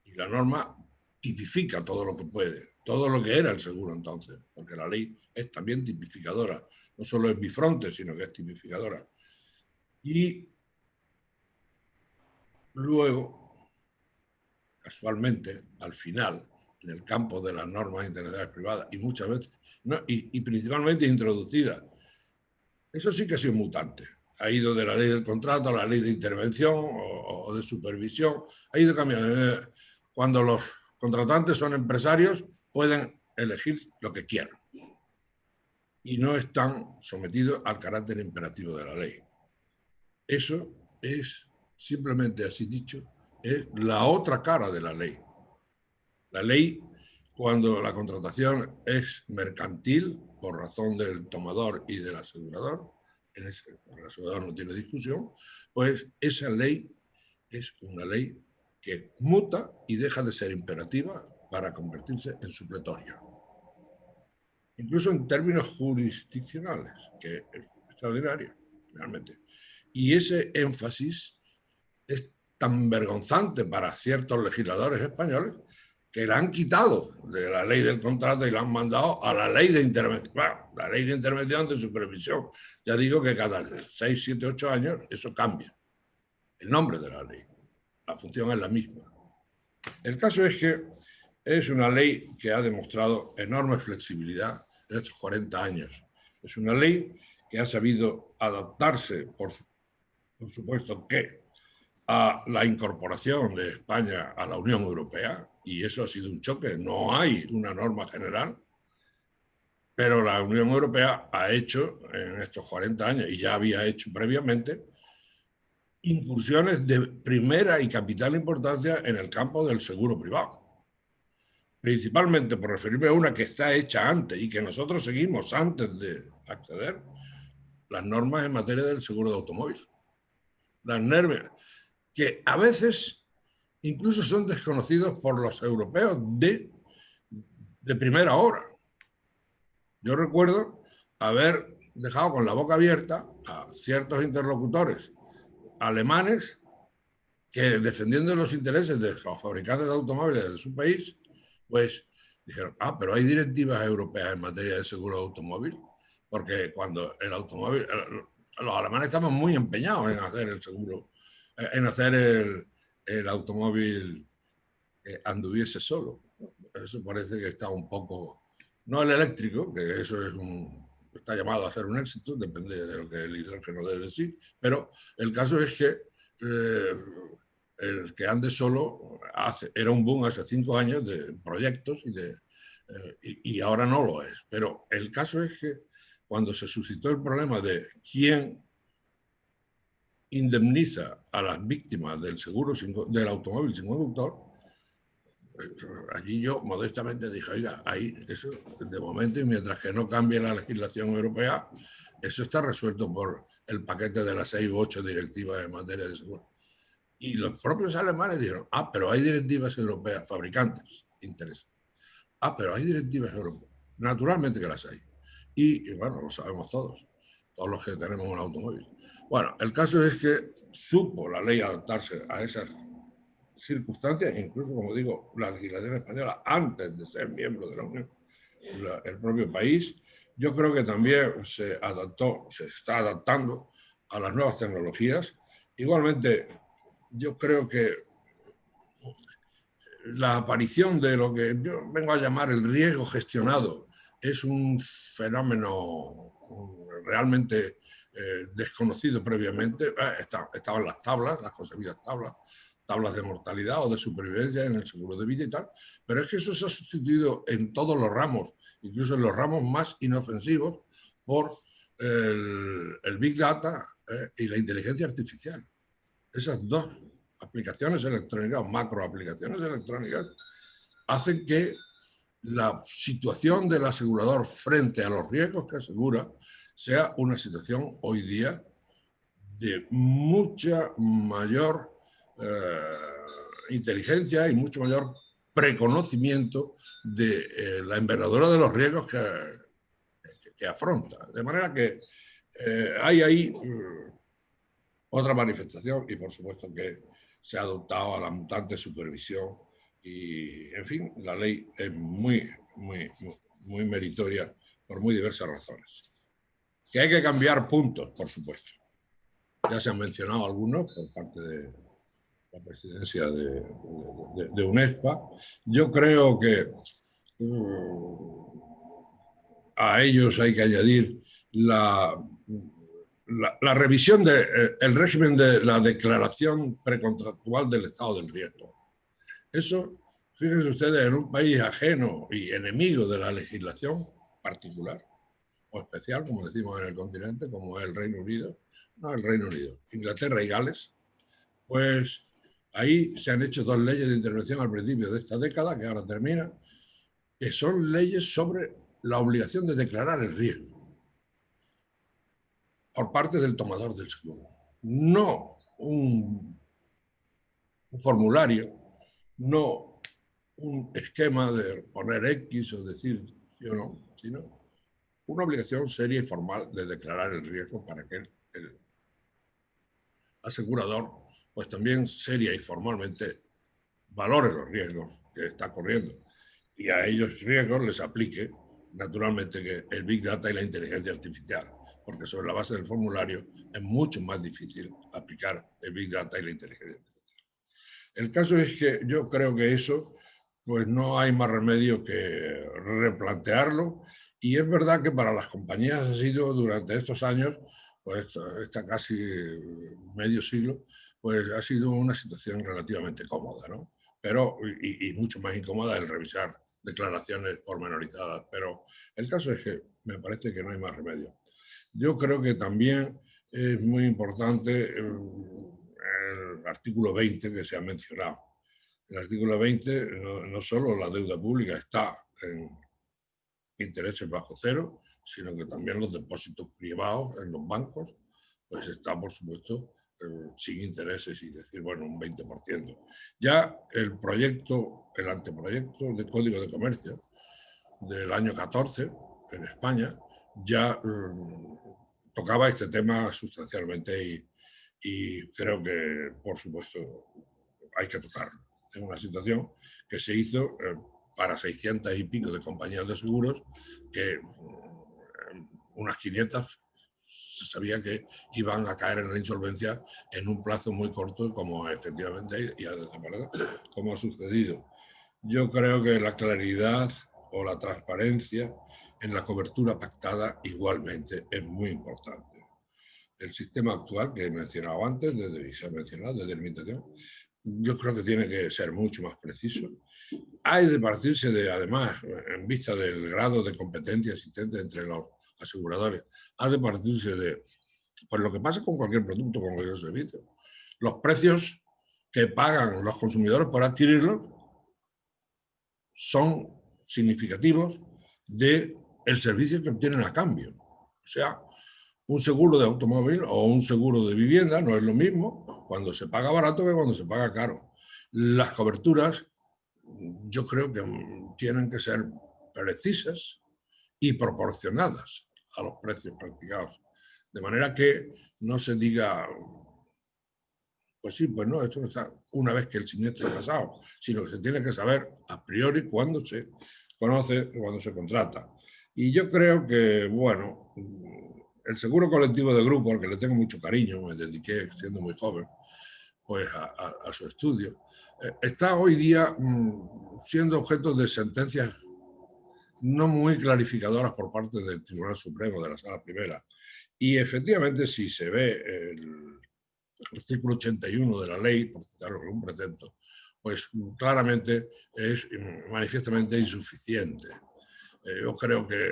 Speaker 4: Y la norma tipifica todo lo que puede, todo lo que era el seguro entonces, porque la ley es también tipificadora, no solo es bifronte, sino que es tipificadora. Y luego, casualmente, al final, en el campo de las normas internacionales privadas, y muchas veces, no, y principalmente introducida, eso sí que ha sido mutante. Ha ido de la ley del contrato a la ley de intervención o de supervisión, ha ido cambiando. Cuando los contratantes son empresarios, pueden elegir lo que quieran y no están sometidos al carácter imperativo de la ley. Eso es, simplemente así dicho, es la otra cara de la ley. La ley, cuando la contratación es mercantil, por razón del tomador y del asegurador, el asegurador no tiene discusión, pues esa ley es una ley que muta y deja de ser imperativa para convertirse en supletoria. Incluso en términos jurisdiccionales, que es extraordinario, realmente. Y ese énfasis es tan vergonzante para ciertos legisladores españoles que la han quitado de la ley del contrato y la han mandado a la ley de intervención. Bueno, la ley de intervención de supervisión. Ya digo que cada 6, 7, 8 años eso cambia. El nombre de la ley. La función es la misma. El caso es que es una ley que ha demostrado enorme flexibilidad en estos 40 años. Es una ley que ha sabido adaptarse, por supuesto que, a la incorporación de España a la Unión Europea, y eso ha sido un choque. No hay una norma general, pero la Unión Europea ha hecho en estos 40 años, y ya había hecho previamente, incursiones de primera y capital importancia en el campo del seguro privado. Principalmente por referirme a una que está hecha antes y que nosotros seguimos antes de acceder, las normas en materia del seguro de automóvil. Las normas que a veces incluso son desconocidos por los europeos de primera hora. Yo recuerdo haber dejado con la boca abierta a ciertos interlocutores alemanes que, defendiendo los intereses de los fabricantes de automóviles de su país, pues dijeron, pero hay directivas europeas en materia de seguro de automóvil, porque cuando el automóvil, los alemanes estaban muy empeñados en hacer el seguro, en hacer el automóvil anduviese solo. Eso parece que está un poco, no el eléctrico, que eso es está llamado a ser un éxito, depende de lo que el hidrógeno debe decir, pero el caso es que el que ande solo era un boom hace 5 años de proyectos y de y ahora no lo es. Pero el caso es que cuando se suscitó el problema de quién indemniza a las víctimas del seguro del automóvil sin conductor, allí yo modestamente dije, oiga, ahí eso de momento, y mientras que no cambie la legislación europea, eso está resuelto por el paquete de las 6 u 8 directivas en materia de seguro. Y los propios alemanes dijeron, pero hay directivas europeas, fabricantes, interesa. Pero hay directivas europeas. Naturalmente que las hay. Y bueno, lo sabemos todos los que tenemos un automóvil. Bueno, el caso es que supo la ley adaptarse a esas circunstancias, incluso, como digo, la legislación española, antes de ser miembro de la Unión, el propio país, yo creo que también se está adaptando a las nuevas tecnologías. Igualmente, yo creo que la aparición de lo que yo vengo a llamar el riesgo gestionado es un fenómeno realmente desconocido previamente. Estaban las tablas, las consabidas tablas de mortalidad o de supervivencia en el seguro de vida y tal, pero es que eso se ha sustituido en todos los ramos, incluso en los ramos más inofensivos, por el Big Data y la inteligencia artificial. Esas dos aplicaciones electrónicas, macroaplicaciones electrónicas, hacen que la situación del asegurador frente a los riesgos que asegura sea una situación hoy día de mucha mayor inteligencia y mucho mayor preconocimiento de la envergadura de los riesgos que afronta. De manera que hay ahí otra manifestación y por supuesto que se ha adoptado a la mutante supervisión y, en fin, la ley es muy meritoria por muy diversas razones. Que hay que cambiar puntos, por supuesto. Ya se han mencionado algunos por parte de la presidencia de UNESPA. Yo creo que a ellos hay que añadir la revisión del régimen de la declaración precontractual del estado del riesgo. Eso, fíjense ustedes, en un país ajeno y enemigo de la legislación particular o especial, como decimos en el continente, como es el Reino Unido, Inglaterra y Gales, pues ahí se han hecho 2 leyes de intervención al principio de esta década, que ahora termina, que son leyes sobre la obligación de declarar el riesgo por parte del tomador del seguro. No un formulario, no un esquema de poner X o decir sí o no, sino una obligación seria y formal de declarar el riesgo para que el asegurador pues también seria y formalmente valore los riesgos que está corriendo y a ellos riesgos les aplique naturalmente que el Big Data y la inteligencia artificial, porque sobre la base del formulario es mucho más difícil aplicar el Big Data y la inteligencia artificial. El caso es que yo creo que eso, pues no hay más remedio que replantearlo, y es verdad que para las compañías ha sido durante estos años, pues esta casi medio siglo, pues ha sido una situación relativamente cómoda, ¿no? Pero, y mucho más incómoda el revisar declaraciones pormenorizadas, pero el caso es que me parece que no hay más remedio. Yo creo que también es muy importante el artículo 20 que se ha mencionado. El artículo 20 no solo la deuda pública está en intereses bajo cero, sino que también los depósitos privados en los bancos, pues está, por supuesto, sin intereses y decir, bueno, un 20%. Ya el anteproyecto de Código de Comercio del año 14 en España ya tocaba este tema sustancialmente y creo que, por supuesto, hay que tocarlo. Es una situación que se hizo para 600 y pico de compañías de seguros, que unas 500 se sabía que iban a caer en la insolvencia en un plazo muy corto, como efectivamente como ha sucedido. Yo creo que la claridad o la transparencia en la cobertura pactada igualmente es muy importante. El sistema actual que he mencionado antes, se ha mencionado, de delimitación, yo creo que tiene que ser mucho más preciso. Hay de partirse de, además, en vista del grado de competencia existente entre los aseguradores, ha de partirse de, pues lo que pasa con cualquier producto, con cualquier servicio. Los precios que pagan los consumidores por adquirirlos son significativos del servicio que obtienen a cambio. O sea, un seguro de automóvil o un seguro de vivienda no es lo mismo cuando se paga barato que cuando se paga caro. Las coberturas yo creo que tienen que ser precisas y proporcionadas a los precios practicados. De manera que no se diga, pues sí, pues no, esto no está una vez que el siniestro ha pasado, sino que se tiene que saber a priori cuándo se conoce, cuándo se contrata. Y yo creo que, bueno, el seguro colectivo de grupo, al que le tengo mucho cariño, me dediqué siendo muy joven, pues a su estudio, está hoy día siendo objeto de sentencias no muy clarificadoras por parte del Tribunal Supremo de la Sala Primera. Y efectivamente, si se ve el artículo 81 de la ley, por citarlo con un pretexto, pues claramente es manifiestamente insuficiente. Yo creo que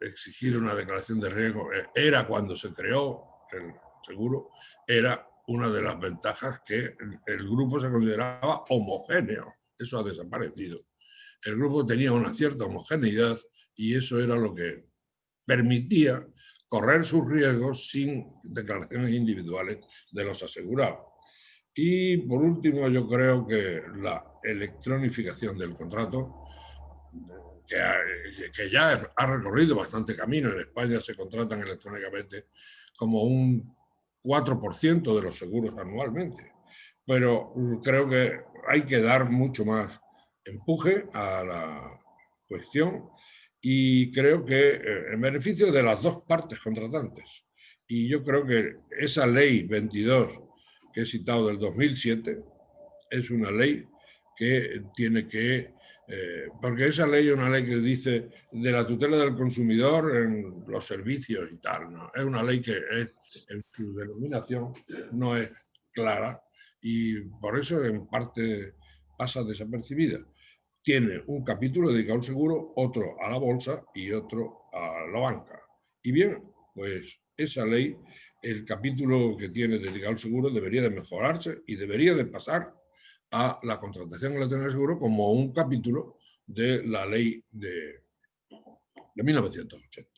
Speaker 4: exigir una declaración de riesgo era cuando se creó el seguro, era una de las ventajas que el grupo se consideraba homogéneo. Eso ha desaparecido. El grupo tenía una cierta homogeneidad y eso era lo que permitía correr sus riesgos sin declaraciones individuales de los asegurados. Y por último, yo creo que la electronificación del contrato, que ya ha recorrido bastante camino. En España se contratan electrónicamente como un 4% de los seguros anualmente. Pero creo que hay que dar mucho más empuje a la cuestión y creo que en beneficio de las dos partes contratantes. Y yo creo que esa ley 22 que he citado del 2007 es una ley que tiene que... porque esa ley es una ley que dice de la tutela del consumidor en los servicios y tal, ¿no? Es una ley que en su denominación no es clara y por eso en parte pasa desapercibida. Tiene un capítulo dedicado al seguro, otro a la bolsa y otro a la banca. Y bien, pues esa ley, el capítulo que tiene dedicado al seguro debería de mejorarse y debería de pasar a la contratación electrónica de seguro como un capítulo de la ley de 1980.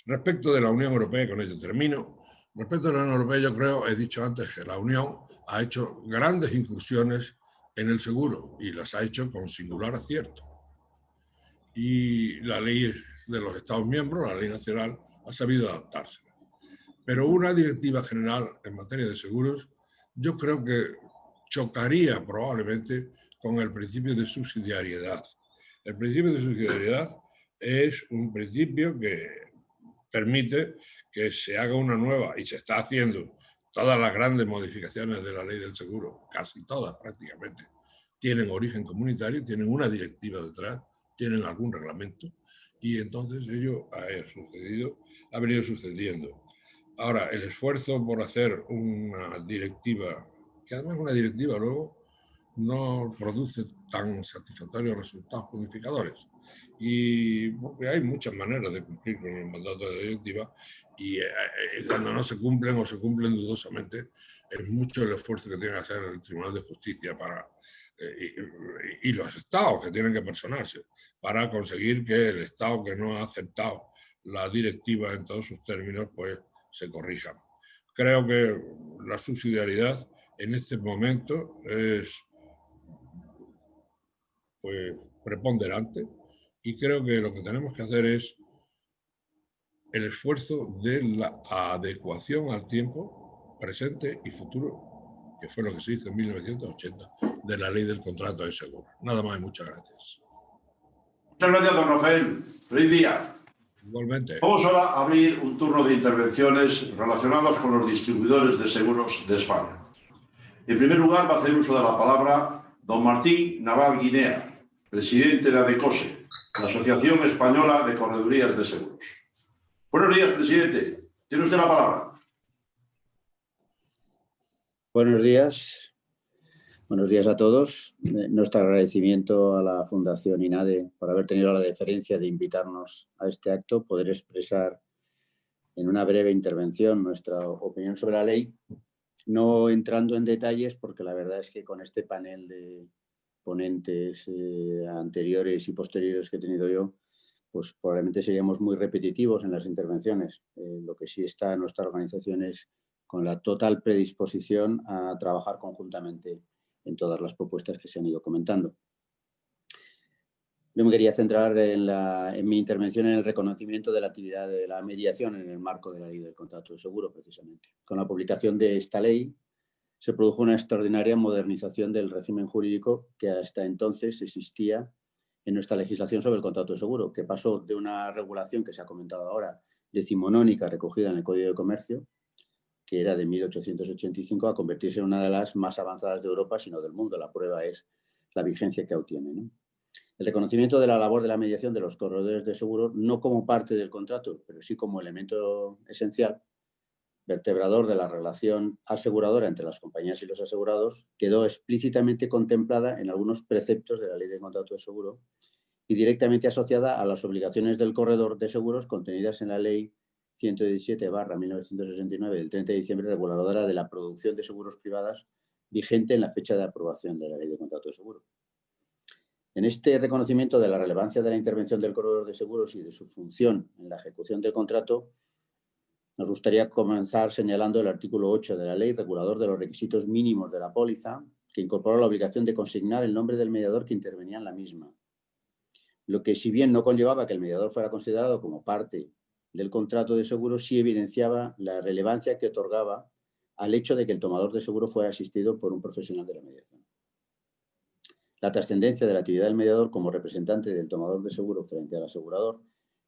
Speaker 4: Respecto de la Unión Europea, con ello termino, respecto a la Unión Europea yo creo, he dicho antes que la Unión ha hecho grandes incursiones en el seguro y las ha hecho con singular acierto. Y la ley de los Estados miembros, la ley nacional, ha sabido adaptarse. Pero una directiva general en materia de seguros, yo creo que chocaría probablemente con el principio de subsidiariedad. El principio de subsidiariedad es un principio que permite que se haga una nueva, y se está haciendo, todas las grandes modificaciones de la ley del seguro, casi todas prácticamente, tienen origen comunitario, tienen una directiva detrás, tienen algún reglamento, y entonces ello ha venido sucediendo. Ahora, el esfuerzo por hacer una directiva, que además una directiva luego no produce tan satisfactorios resultados codificadores. Y porque hay muchas maneras de cumplir con el mandato de la directiva y cuando no se cumplen o se cumplen dudosamente, es mucho el esfuerzo que tiene que hacer el Tribunal de Justicia para, y los estados que tienen que personarse para conseguir que el estado que no ha aceptado la directiva en todos sus términos, pues se corrijan. Creo que la subsidiariedad en este momento es pues preponderante y creo que lo que tenemos que hacer es el esfuerzo de la adecuación al tiempo presente y futuro, que fue lo que se hizo en 1980 de la ley del contrato de seguro. Nada más y muchas gracias.
Speaker 1: Muchas gracias, don Rafael. Feliz día.
Speaker 4: Igualmente.
Speaker 1: Vamos ahora a abrir un turno de intervenciones relacionadas con los distribuidores de seguros de España. En primer lugar, va a hacer uso de la palabra don Martín Naval Guinea, presidente de ADECOSE, la Asociación Española de Corredurías de Seguros. Buenos días, presidente. Tiene usted la palabra.
Speaker 5: Buenos días. Buenos días a todos. Nuestro agradecimiento a la Fundación INADE por haber tenido la deferencia de invitarnos a este acto, poder expresar en una breve intervención nuestra opinión sobre la ley, no entrando en detalles porque la verdad es que con este panel de ponentes anteriores y posteriores que he tenido yo, pues probablemente seríamos muy repetitivos en las intervenciones. Lo que sí está en nuestra organización es con la total predisposición a trabajar conjuntamente en todas las propuestas que se han ido comentando. Yo me quería centrar en mi intervención en el reconocimiento de la actividad de la mediación en el marco de la ley del contrato de seguro, precisamente. Con la publicación de esta ley se produjo una extraordinaria modernización del régimen jurídico que hasta entonces existía en nuestra legislación sobre el contrato de seguro, que pasó de una regulación que se ha comentado ahora, decimonónica, recogida en el Código de Comercio, que era de 1885, a convertirse en una de las más avanzadas de Europa, sino del mundo. La prueba es la vigencia que obtiene, ¿no? El reconocimiento de la labor de la mediación de los corredores de seguro, no como parte del contrato, pero sí como elemento esencial, vertebrador de la relación aseguradora entre las compañías y los asegurados, quedó explícitamente contemplada en algunos preceptos de la Ley de Contrato de Seguro y directamente asociada a las obligaciones del corredor de seguros contenidas en la Ley 117/1969 del 30 de diciembre, reguladora de la producción de seguros privadas, vigente en la fecha de aprobación de la Ley de Contrato de Seguro. En este reconocimiento de la relevancia de la intervención del corredor de seguros y de su función en la ejecución del contrato, nos gustaría comenzar señalando el artículo 8 de la ley, regulador de los requisitos mínimos de la póliza, que incorporó la obligación de consignar el nombre del mediador que intervenía en la misma. Lo que, si bien no conllevaba que el mediador fuera considerado como parte del contrato de seguro, sí evidenciaba la relevancia que otorgaba al hecho de que el tomador de seguro fuera asistido por un profesional de la mediación. La trascendencia de la actividad del mediador como representante del tomador de seguro frente al asegurador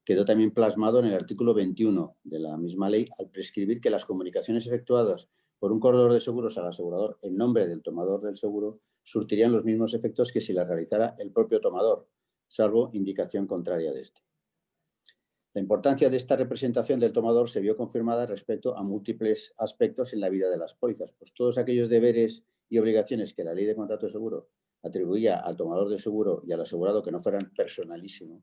Speaker 5: quedó también plasmado en el artículo 21 de la misma ley al prescribir que las comunicaciones efectuadas por un corredor de seguros al asegurador en nombre del tomador del seguro surtirían los mismos efectos que si la realizara el propio tomador, salvo indicación contraria de este. La importancia de esta representación del tomador se vio confirmada respecto a múltiples aspectos en la vida de las pólizas, pues todos aquellos deberes y obligaciones que la Ley de Contrato de Seguro atribuía al tomador del seguro y al asegurado que no fueran personalísimos,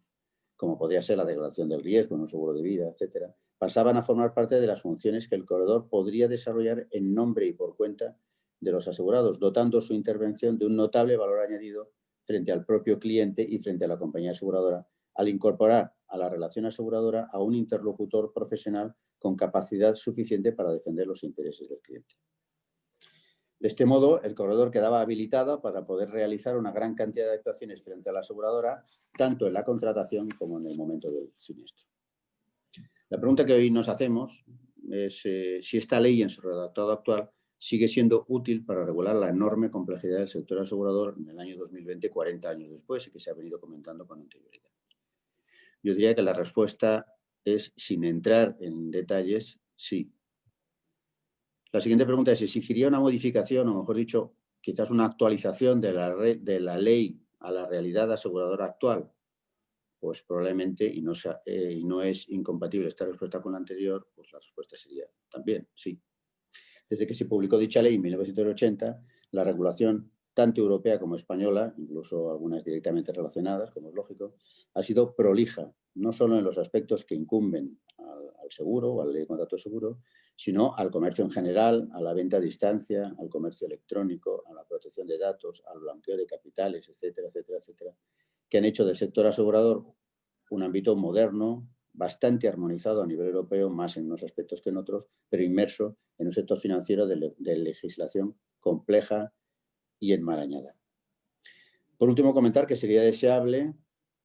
Speaker 5: como podría ser la declaración del riesgo en un seguro de vida, etcétera, pasaban a formar parte de las funciones que el corredor podría desarrollar en nombre y por cuenta de los asegurados, dotando su intervención de un notable valor añadido frente al propio cliente y frente a la compañía aseguradora, al incorporar a la relación aseguradora a un interlocutor profesional con capacidad suficiente para defender los intereses del cliente. De este modo, el corredor quedaba habilitado para poder realizar una gran cantidad de actuaciones frente a la aseguradora, tanto en la contratación como en el momento del siniestro. La pregunta que hoy nos hacemos es si esta ley en su redactado actual sigue siendo útil para regular la enorme complejidad del sector asegurador en el año 2020, 40 años después, y que se ha venido comentando con anterioridad. Yo diría que la respuesta es, sin entrar en detalles, sí. La siguiente pregunta es si exigiría una modificación, o mejor dicho, quizás una actualización de la ley a la realidad aseguradora actual. Pues probablemente, y no es incompatible esta respuesta con la anterior, pues la respuesta sería también sí. Desde que se publicó dicha ley en 1980, la regulación, tanto europea como española, incluso algunas directamente relacionadas, como es lógico, ha sido prolija, no solo en los aspectos que incumben al seguro o a la ley de contrato de seguro, sino al comercio en general, a la venta a distancia, al comercio electrónico, a la protección de datos, al blanqueo de capitales, etcétera, etcétera, etcétera, que han hecho del sector asegurador un ámbito moderno, bastante armonizado a nivel europeo, más en unos aspectos que en otros, pero inmerso en un sector financiero de legislación compleja y enmarañada. Por último, comentar que sería deseable,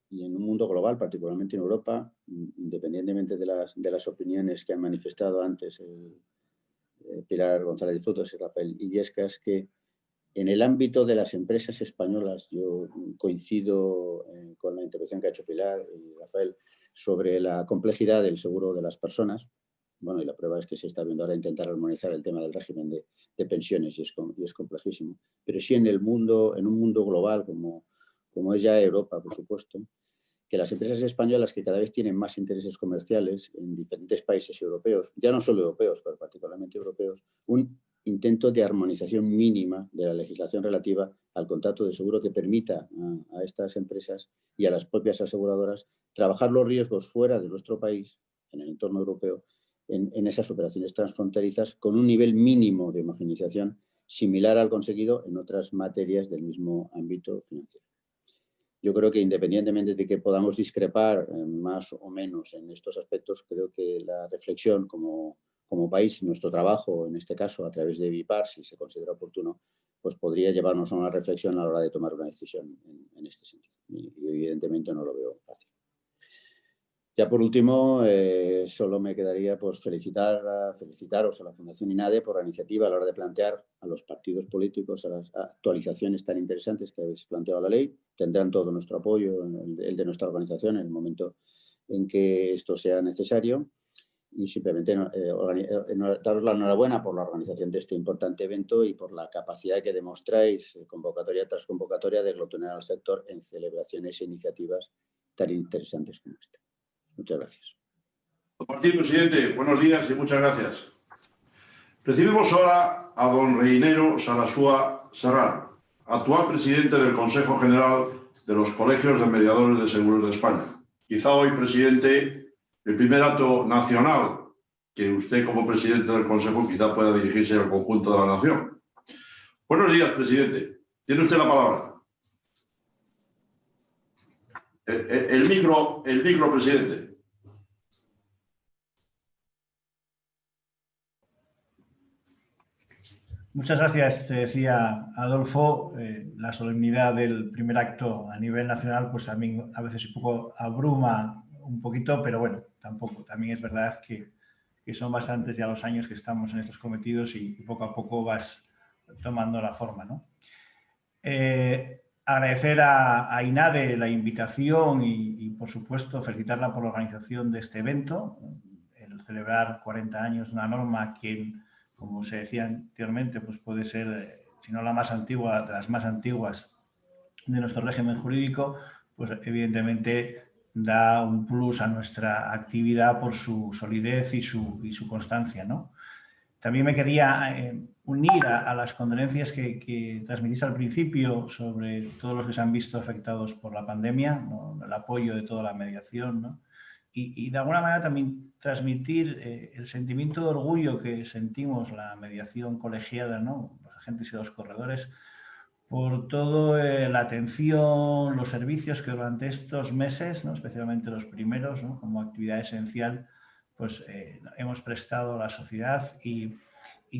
Speaker 5: y en un mundo global, particularmente en Europa, independientemente de las opiniones que han manifestado antes Pilar González de Frutos y Rafael Illescas, que en el ámbito de las empresas españolas, yo coincido con la intervención que ha hecho Pilar y Rafael sobre la complejidad del seguro de las personas. Bueno, y la prueba es que se está viendo ahora intentar armonizar el tema del régimen de pensiones y es complejísimo. Pero sí en un mundo global como es ya Europa, por supuesto, que las empresas españolas que cada vez tienen más intereses comerciales en diferentes países europeos, ya no solo europeos, pero particularmente europeos, un intento de armonización mínima de la legislación relativa al contrato de seguro que permita a estas empresas y a las propias aseguradoras trabajar los riesgos fuera de nuestro país, en el entorno europeo, en esas operaciones transfronterizas con un nivel mínimo de homogeneización similar al conseguido en otras materias del mismo ámbito financiero. Yo creo que independientemente de que podamos discrepar más o menos en estos aspectos, creo que la reflexión como país, nuestro trabajo, en este caso a través de BIPAR, si se considera oportuno, pues podría llevarnos a una reflexión a la hora de tomar una decisión en este sentido. Y evidentemente no lo veo fácil. Ya por último, solo me quedaría pues, felicitaros a la Fundación INADE por la iniciativa a la hora de plantear a los partidos políticos a las actualizaciones tan interesantes que habéis planteado a la ley. Tendrán todo nuestro apoyo, el de nuestra organización, en el momento en que esto sea necesario. Y simplemente daros la enhorabuena por la organización de este importante evento y por la capacidad que demostráis, convocatoria tras convocatoria, de aglutinar al sector en celebraciones e iniciativas tan interesantes como esta. Muchas gracias.
Speaker 1: Martín, presidente, buenos días y muchas gracias. Recibimos ahora a don Reinero Sarasúa Serrano, actual presidente del Consejo General de los Colegios de Mediadores de Seguros de España. Quizá hoy, presidente, el primer acto nacional que usted como presidente del Consejo quizá pueda dirigirse al conjunto de la nación. Buenos días, presidente. Tiene usted la palabra. El micro, presidente.
Speaker 6: Muchas gracias. Te decía Adolfo, la solemnidad del primer acto a nivel nacional pues a mí a veces un poco abruma un poquito, pero bueno, tampoco. También es verdad que son bastantes ya los años que estamos en estos cometidos y poco a poco vas tomando la forma, ¿no? Agradecer a INADE la invitación y, por supuesto, felicitarla por la organización de este evento, el celebrar 40 años de una norma que, como se decía anteriormente, pues puede ser, si no la más antigua, de las más antiguas de nuestro régimen jurídico, pues evidentemente da un plus a nuestra actividad por su solidez y su constancia, ¿no? También me quería unir a las condolencias que transmitís al principio sobre todos los que se han visto afectados por la pandemia, ¿no? El apoyo de toda la mediación, ¿no? Y de alguna manera también transmitir el sentimiento de orgullo que sentimos la mediación colegiada, ¿no? Los agentes y los corredores, por toda la atención, los servicios que durante estos meses, ¿no? Especialmente los primeros, ¿no? Como actividad esencial, pues hemos prestado a la sociedad y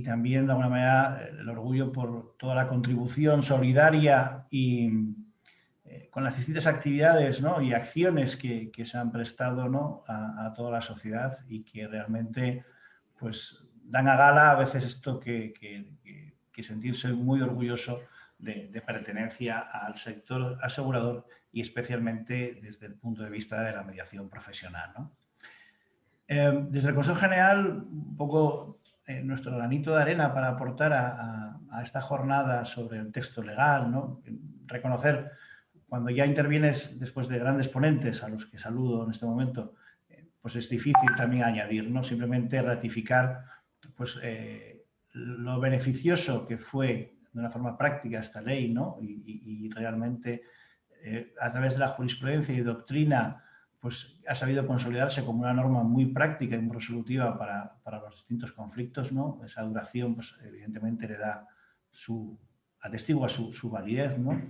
Speaker 6: también de alguna manera el orgullo por toda la contribución solidaria y con las distintas actividades, ¿no? Y acciones que se han prestado, ¿no? a toda la sociedad y que realmente pues dan a gala a veces esto que sentirse muy orgulloso de pertenencia al sector asegurador y especialmente desde el punto de vista de la mediación profesional, ¿no? Desde el Consejo General, un poco nuestro granito de arena para aportar a esta jornada sobre el texto legal, ¿no? Reconocer, cuando ya intervienes después de grandes ponentes, a los que saludo en este momento, pues es difícil también añadir, ¿no? Simplemente ratificar pues, lo beneficioso que fue de una forma práctica esta ley, ¿no? Y realmente a través de la jurisprudencia y doctrina pues ha sabido consolidarse como una norma muy práctica y muy resolutiva para los distintos conflictos, ¿no? Esa duración, pues evidentemente le da atestigua su validez, ¿no?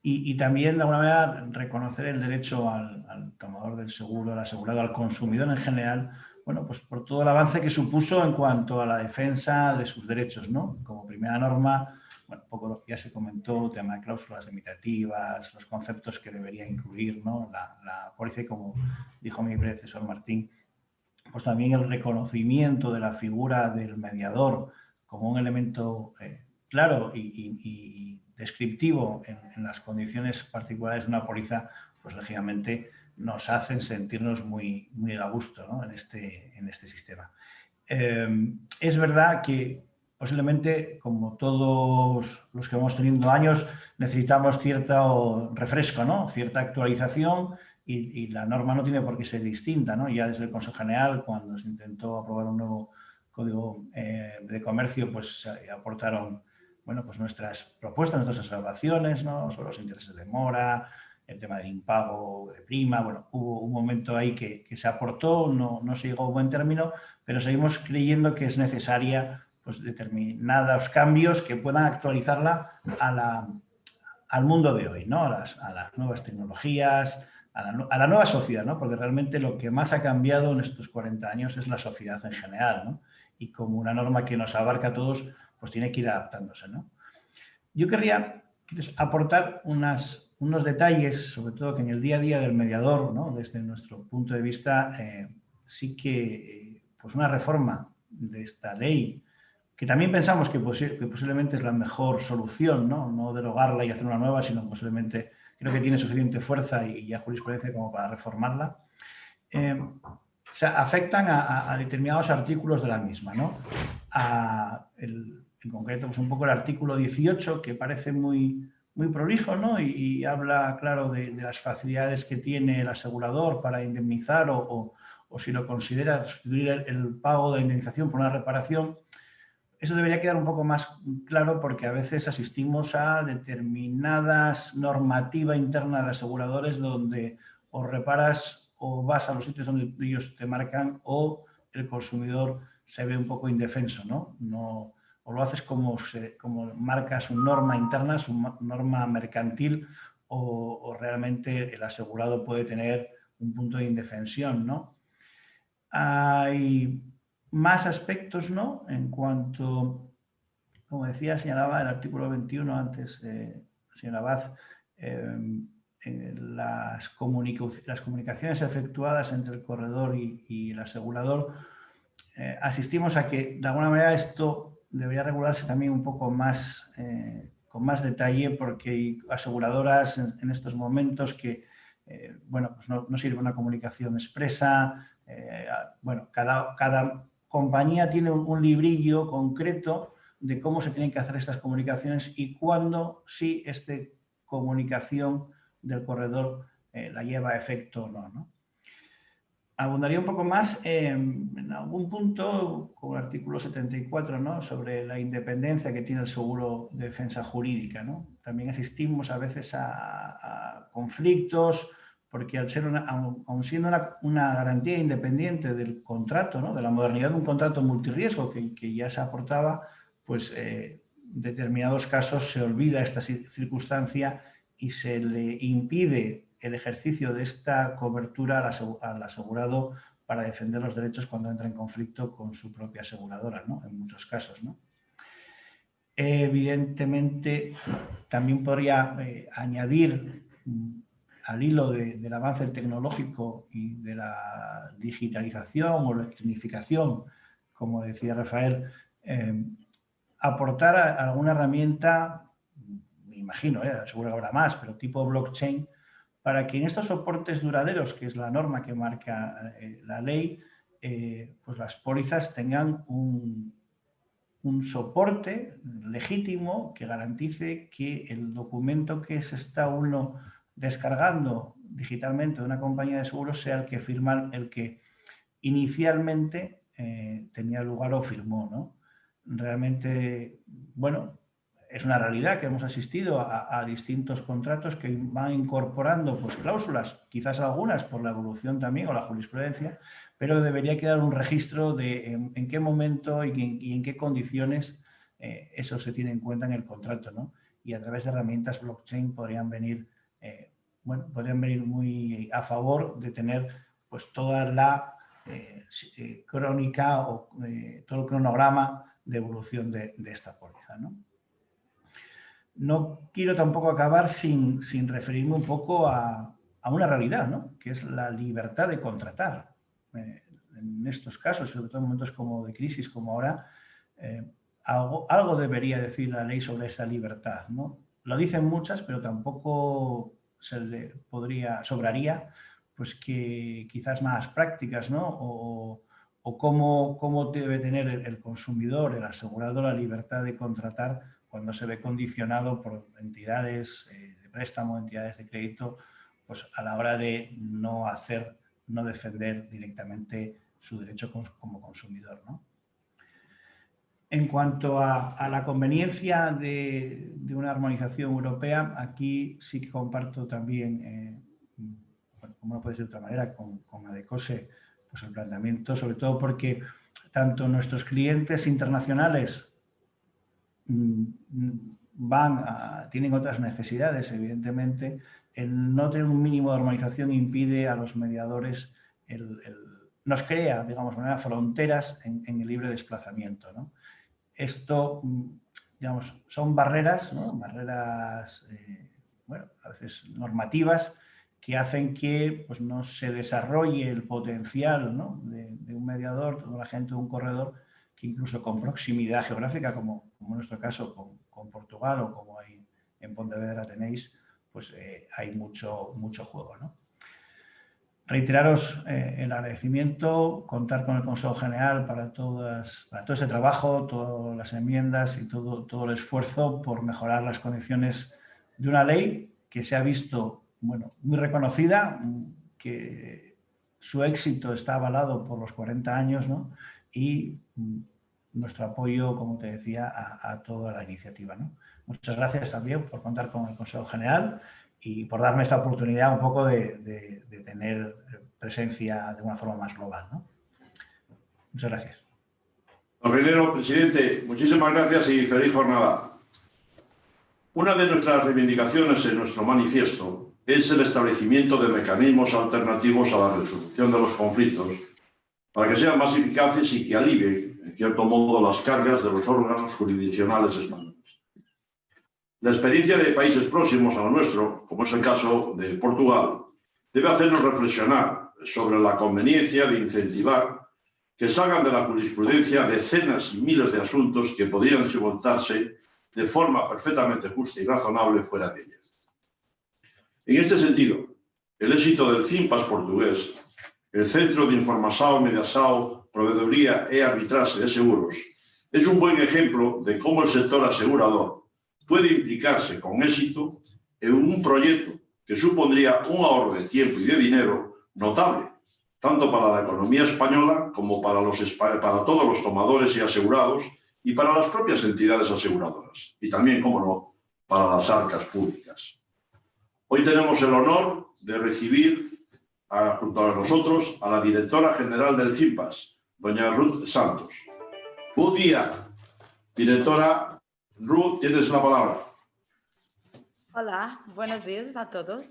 Speaker 6: Y también, de alguna manera, reconocer el derecho al tomador del seguro, al asegurado, al consumidor en general, bueno, pues por todo el avance que supuso en cuanto a la defensa de sus derechos, ¿no? Como primera norma, bueno, un poco lo que ya se comentó, tema de cláusulas limitativas, los conceptos que debería incluir, ¿no? La póliza, y como dijo mi predecesor Martín, pues también el reconocimiento de la figura del mediador como un elemento claro y descriptivo en las condiciones particulares de una póliza, pues lógicamente nos hacen sentirnos muy, muy a gusto, ¿no? en este sistema. Es verdad que posiblemente, como todos los que vamos teniendo años, necesitamos cierto refresco, ¿no? Cierta actualización y la norma no tiene por qué ser distinta, ¿no? Ya desde el Consejo General, cuando se intentó aprobar un nuevo Código de Comercio, pues aportaron, bueno, pues nuestras propuestas, nuestras observaciones, ¿no? Sobre los intereses de mora, el tema del impago de prima. Bueno, hubo un momento ahí que se aportó, no se llegó a un buen término, pero seguimos creyendo que es necesaria pues determinados cambios que puedan actualizarla al mundo de hoy, ¿no? A las nuevas tecnologías, a la nueva sociedad, ¿no? Porque realmente lo que más ha cambiado en estos 40 años es la sociedad en general, ¿no? Y como una norma que nos abarca a todos, pues tiene que ir adaptándose, ¿no? Yo querría aportar unos detalles, sobre todo que en el día a día del mediador, ¿no? Desde nuestro punto de vista, sí que pues una reforma de esta ley, que también pensamos que posiblemente es la mejor solución, ¿no? Derogarla y hacer una nueva, sino posiblemente creo que tiene suficiente fuerza y ya jurisprudencia como para reformarla. O sea, afectan a determinados artículos de la misma, ¿no? En concreto, pues un poco el artículo 18, que parece muy prolijo, ¿no? Y habla, claro, de las facilidades que tiene el asegurador para indemnizar o si lo considera sustituir el pago de la indemnización por una reparación. Eso debería quedar un poco más claro porque a veces asistimos a determinadas normativa interna de aseguradores donde o reparas o vas a los sitios donde ellos te marcan o el consumidor se ve un poco indefenso, ¿no? O lo haces como marca su norma interna, su norma mercantil o realmente el asegurado puede tener un punto de indefensión, ¿no? Hay más aspectos, ¿no? En cuanto, como decía, señalaba el artículo 21 antes, señora Abad, las comunicaciones efectuadas entre el corredor y el asegurador, asistimos a que, de alguna manera, esto debería regularse también un poco más, con más detalle, porque hay aseguradoras en estos momentos que, bueno, pues no sirve una comunicación expresa. Bueno, cada compañía tiene un librillo concreto de cómo se tienen que hacer estas comunicaciones y cuándo sí esta comunicación del corredor la lleva a efecto o no, ¿no? Abundaría un poco más en algún punto con el artículo 74, ¿no? Sobre la independencia que tiene el seguro de defensa jurídica, ¿no? También asistimos a veces a conflictos porque al ser aun siendo una garantía independiente del contrato, ¿no? De la modernidad de un contrato multirriesgo que ya se aportaba, pues en determinados casos se olvida esta circunstancia y se le impide el ejercicio de esta cobertura al asegurado para defender los derechos cuando entra en conflicto con su propia aseguradora, ¿no? En muchos casos, ¿no? Evidentemente, también podría añadir al hilo del avance tecnológico y de la digitalización o la electronificación, como decía Rafael, aportar alguna herramienta, me imagino, seguro que habrá más, pero tipo blockchain, para que en estos soportes duraderos, que es la norma que marca la ley, pues las pólizas tengan un soporte legítimo que garantice que el documento que se está uno descargando digitalmente de una compañía de seguros sea el que firma el que inicialmente tenía lugar o firmó, ¿no? Realmente, bueno, es una realidad que hemos asistido a distintos contratos que van incorporando pues, cláusulas, quizás algunas por la evolución también o la jurisprudencia, pero debería quedar un registro de en qué momento y en qué condiciones eso se tiene en cuenta en el contrato, ¿no? Y a través de herramientas blockchain podrían venir, podrían venir muy a favor de tener pues, toda la crónica o todo el cronograma de evolución de esta póliza, ¿no? No quiero tampoco acabar sin referirme un poco a una realidad, ¿no? Que es la libertad de contratar. En estos casos, sobre todo en momentos como de crisis como ahora, algo debería decir la ley sobre esta libertad, ¿no? Lo dicen muchas, pero tampoco sobraría pues que quizás más prácticas, ¿no? O cómo debe tener el consumidor, el asegurador, la libertad de contratar cuando se ve condicionado por entidades de préstamo, entidades de crédito, pues a la hora de no defender directamente su derecho como consumidor, ¿no? En cuanto a la conveniencia de una armonización europea, aquí sí que comparto también, bueno, como no puede ser de otra manera, con Adecose, pues el planteamiento, sobre todo porque tanto nuestros clientes internacionales tienen otras necesidades, evidentemente. El no tener un mínimo de armonización impide a los mediadores, nos crea, digamos, de manera fronteras en el libre desplazamiento, ¿no? Esto, digamos, son barreras, ¿no? Barreras, bueno, a veces normativas, que hacen que pues, no se desarrolle el potencial, ¿no? de un mediador, de un agente, de un corredor, que incluso con proximidad geográfica, como en nuestro caso con Portugal o como hay en Pontevedra tenéis, pues hay mucho juego, ¿no? Reiteraros el agradecimiento, contar con el Consejo General para todo ese trabajo, todas las enmiendas y todo el esfuerzo por mejorar las condiciones de una ley que se ha visto, bueno, muy reconocida, que su éxito está avalado por los 40 años, ¿no? Y nuestro apoyo, como te decía, a toda la iniciativa, ¿no? Muchas gracias también por contar con el Consejo General y por darme esta oportunidad un poco de tener presencia de una forma más global, ¿no? Muchas gracias.
Speaker 1: Don Reinero, presidente, muchísimas gracias y feliz jornada. Una de nuestras reivindicaciones en nuestro manifiesto es el establecimiento de mecanismos alternativos a la resolución de los conflictos para que sean más eficaces y que alivien, en cierto modo, las cargas de los órganos jurisdiccionales españoles. La experiencia de países próximos al nuestro, como es el caso de Portugal, debe hacernos reflexionar sobre la conveniencia de incentivar que salgan de la jurisprudencia decenas y miles de asuntos que podrían solventarse de forma perfectamente justa y razonable fuera de ella. En este sentido, el éxito del CIMPAS portugués, el Centro de Información, Mediación, Proveeduría e Arbitraje de Seguros, es un buen ejemplo de cómo el sector asegurador puede implicarse con éxito en un proyecto que supondría un ahorro de tiempo y de dinero notable, tanto para la economía española como para todos los tomadores y asegurados y para las propias entidades aseguradoras, y también, como no, para las arcas públicas. Hoy tenemos el honor de recibir, junto a nosotros, a la directora general del CIMPAS, doña Ruth Santos. Buen día, directora. Ruth, tienes la palabra.
Speaker 7: Hola, buenos días a todos.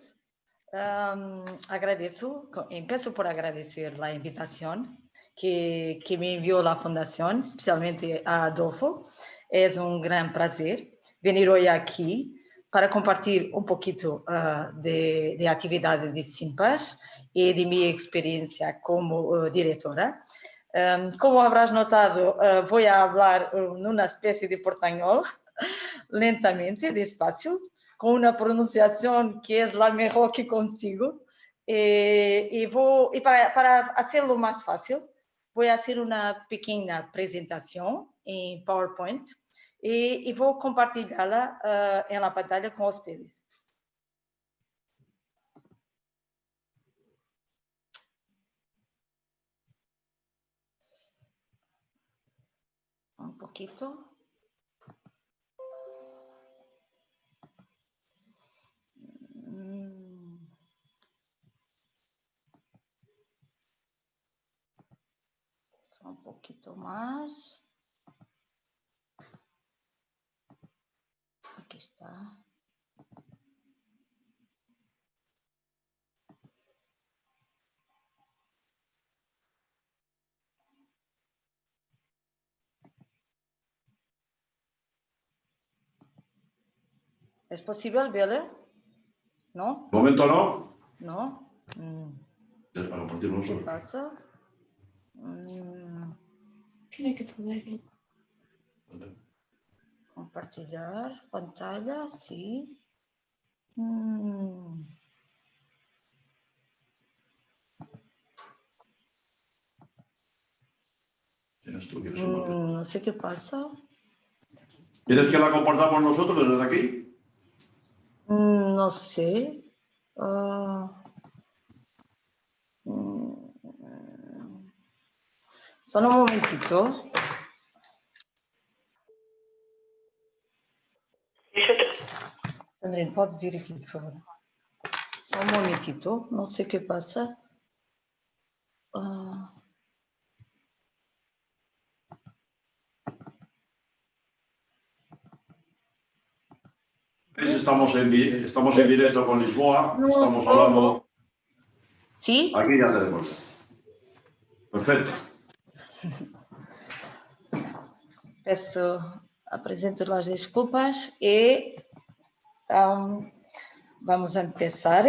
Speaker 7: Empiezo por agradecer la invitación que me envió la Fundación, especialmente a Adolfo. Es un gran placer venir hoy aquí para compartir un poquito de actividades de CIMPAS y de mi experiencia como directora. Como habrás notado, voy a hablar en una especie de portañol, lentamente, despacio, con una pronunciación que es la mejor que consigo. Y para hacerlo más fácil, voy a hacer una pequeña presentación en PowerPoint y voy a compartirla en la pantalla con ustedes. Un poquito. Un poquito más. Aquí está. ¿Es posible verlo? ¿No?
Speaker 1: ¿De momento no?
Speaker 7: ¿No?
Speaker 1: Es para compartirlo
Speaker 7: ¿Qué
Speaker 1: nosotros.
Speaker 7: pasa?
Speaker 8: Tiene que ponerlo.
Speaker 7: Compartilhar pantalla, sí.
Speaker 1: Tienes tú que sumarle.
Speaker 7: No sé qué pasa.
Speaker 1: ¿Quieres que la compartamos nosotros desde aquí?
Speaker 7: No sé. Solo un momentito. Sandrine, pode vir aqui, por favor. Só um momentito, não sei o que passa.
Speaker 1: Estamos en directo con Lisboa,
Speaker 7: No,
Speaker 1: estamos
Speaker 7: no.
Speaker 1: hablando...
Speaker 7: ¿Sí?
Speaker 1: Aquí ya tenemos. Perfecto.
Speaker 7: Peço, apresento las desculpas y vamos a empezar.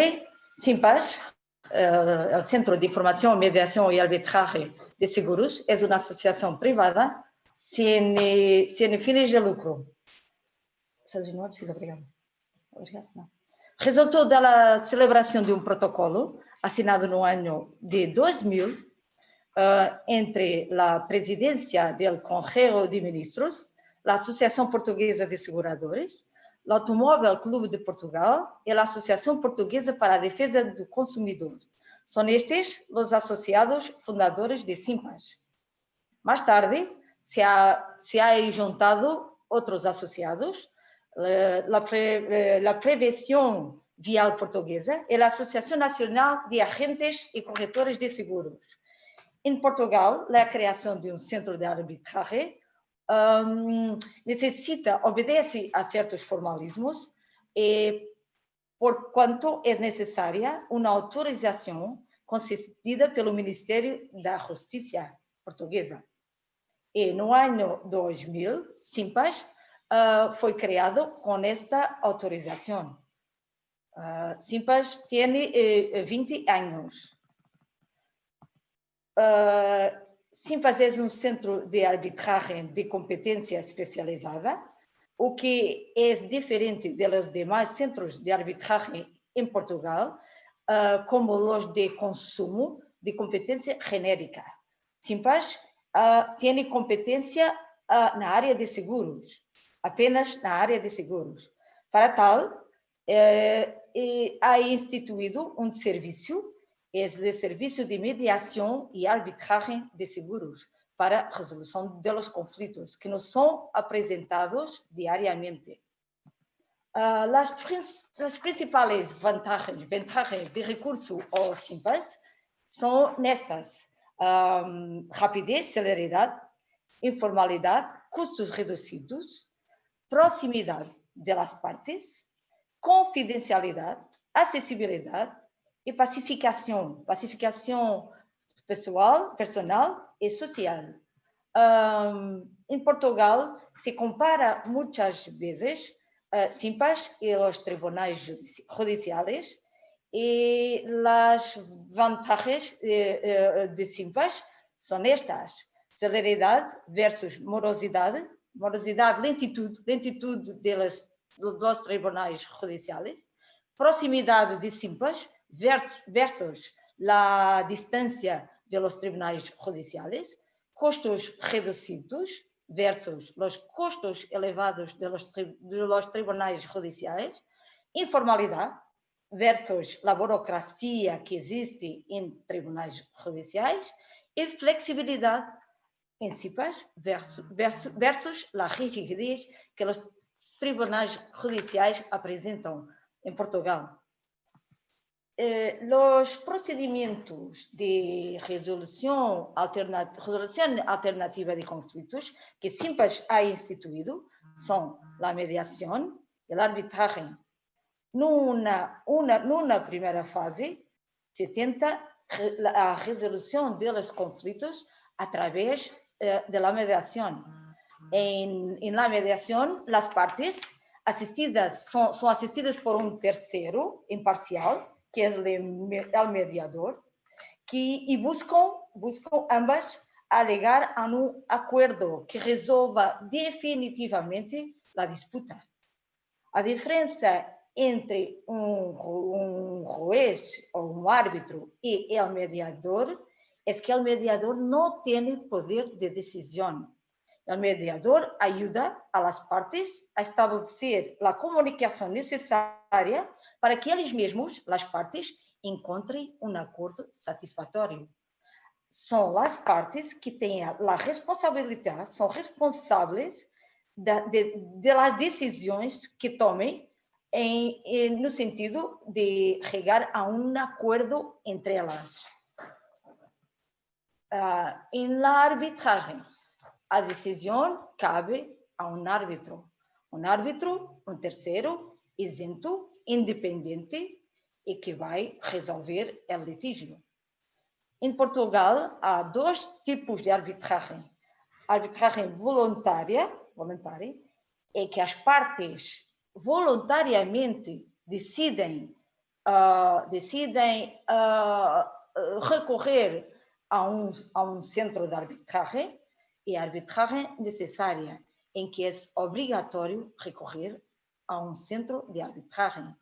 Speaker 7: SIMPAS, el Centro de Información, Mediación y Arbitraje de Seguros, es una asociación privada sin fines de lucro. No precisa, obrigado. Resultó de la celebración de un protocolo asignado no año de 2000 entre la Presidencia del Consejo de Ministros, la Asociación Portuguesa de Seguradores, el Automóvil Clube de Portugal y la Asociación Portuguesa para la Defensa del Consumidor. Son estos los asociados fundadores de SIMPAS. Más tarde se ha juntado otros asociados, la Prevención Vial Portuguesa y la Asociación Nacional de Agentes y Corretores de Seguros. En Portugal, la creación de un centro de arbitraje obedece a ciertos formalismos, por cuanto es necesaria una autorización concedida pelo Ministério da Justiça portuguesa. Y no año 2000, SIMPAS fue creado con esta autorización. SIMPAS tiene 20 años. SIMPAS es un centro de arbitraje de competencia especializada, o que es diferente de los demás centros de arbitraje en Portugal, como los de consumo de competencia genérica. SIMPAS tiene competencia na área de seguros, apenas na área de seguros. Para tal, ha instituído un servicio, es el Servicio de Mediación y Arbitraje de Seguros para resolución de los conflictos que nos son presentados diariamente. Las principales ventajas de recurso ao SIMPAS son estas: rapidez, celeridad, informalidad, custos reducidos, proximidad de las partes, confidencialidad, acessibilidad y pacificación personal y social. En Portugal se compara muchas veces SIMPAS y los tribunales judiciales, y las ventajas de SIMPAS son estas: celeridad versus morosidad, lentitud de los tribunales judiciales, proximidad de SIMPAS versus la distancia de los tribunales judiciales, costos reducidos versus los costos elevados de los tribunales judiciales, informalidad versus la burocracia que existe en tribunales judiciales, y flexibilidad en SIMPAS versus la rigidez que los tribunales judiciales presentan en Portugal. Los procedimientos de resolución alternativa de conflictos que SIMPAS ha instituido son la mediación y el arbitraje. Nuna primera fase, se tenta la resolución de los conflictos a través de la mediación. En la mediación, las partes son asistidas por un tercero imparcial, que es el mediador, y buscan ambas llegar a un acuerdo que resuelva definitivamente la disputa. La diferencia entre un juez o un árbitro y el mediador es que el mediador no tiene poder de decisión. El mediador ayuda a las partes a establecer la comunicación necesaria para que ellos mismos, las partes, encuentren un acuerdo satisfactorio. Son las partes que tienen la responsabilidad, son responsables de las decisiones que tomen no sentido de chegar a un acuerdo entre elas. En la arbitraje, a decisión cabe a un árbitro, un tercero, isento, independiente e que vai resolver o litígio. Em Portugal, há dois tipos de arbitragem. Arbitragem voluntária, é que as partes voluntariamente decidem recorrer a um centro de arbitragem, e a arbitragem necessária, em que é obrigatório recorrer a um centro de arbitragem.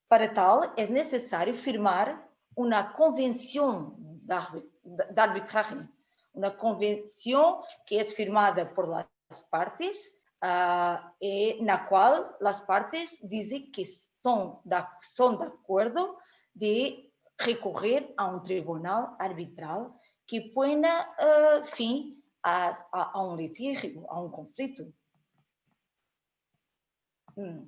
Speaker 7: Para tal, é necessário firmar uma convenção de arbitragem, uma convenção que é firmada por as partes, e na qual as partes dizem que são de acordo de recorrer a um tribunal arbitral que ponha fim a um litígio, a um conflito. El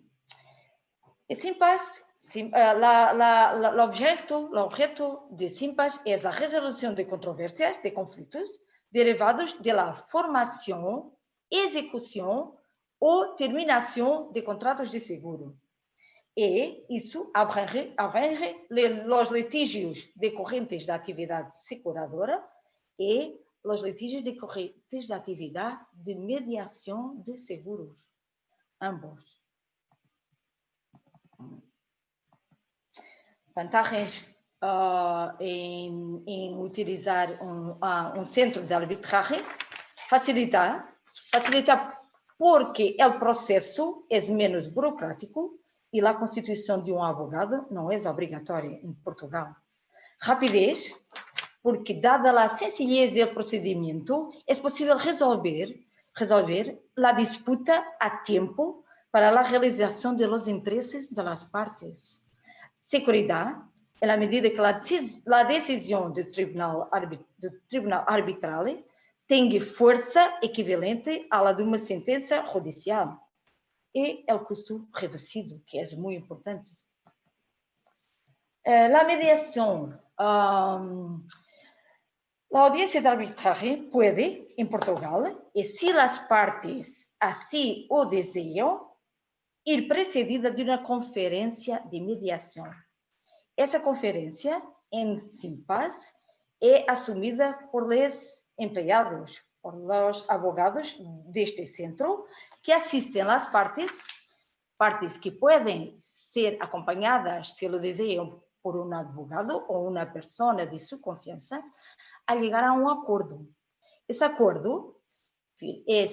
Speaker 7: objeto de SIMPAS es la resolución de controversias, de conflictos derivados de la formación, ejecución o terminación de contratos de seguro. E isso abrange los litigios decorrentes da atividade seguradora e los litigios decorrentes da atividade de mediação de seguros, ambos. Vantagens em utilizar um centro de arbitragem: facilita porque o processo é menos burocrático e a constituição de um advogado não é obrigatória em Portugal. Rapidez, porque dada a sencillez do procedimento, é possível resolver a disputa a tempo para a realização dos interesses das partes. Seguridade, na medida que a decisão do tribunal arbitral tenha força equivalente à de uma sentença judicial. E o custo reduzido, que é muito importante. A mediação. A audiência de arbitragem pode, em Portugal, e se as partes assim o desejam, ir precedida de uma conferência de mediação. Essa conferência, em SIMPAS, é assumida por os empregados, por os advogados deste centro, que assistem às partes que podem ser acompanhadas, se lo desejam, por um advogado ou uma pessoa de sua confiança, a chegar a um acordo. Esse acordo é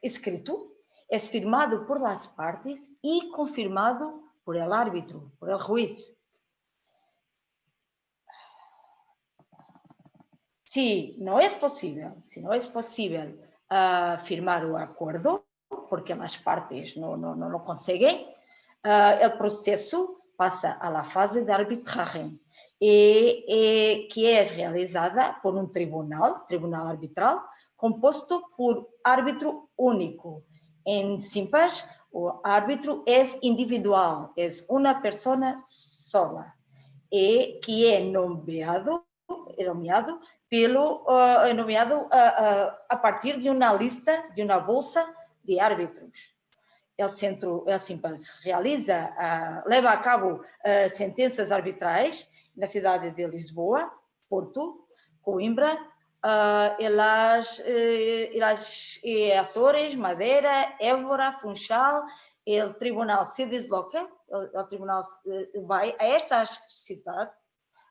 Speaker 7: escrito, é firmado por as partes e confirmado por el árbitro, por el juiz. Se não é possível firmar o acordo, porque as partes não conseguem, o processo passa à fase de arbitragem, que é realizada por um tribunal arbitral, composto por árbitro único. Em SIMPAS, o árbitro é individual, é uma pessoa sola, e que é nomeado a partir de uma lista, de uma bolsa de árbitros. O SIMPAS leva a cabo sentenças arbitrais na cidade de Lisboa, Porto, Coimbra, Açores, Madeira, Évora, Funchal. O tribunal se desloca, o tribunal vai a estas cidades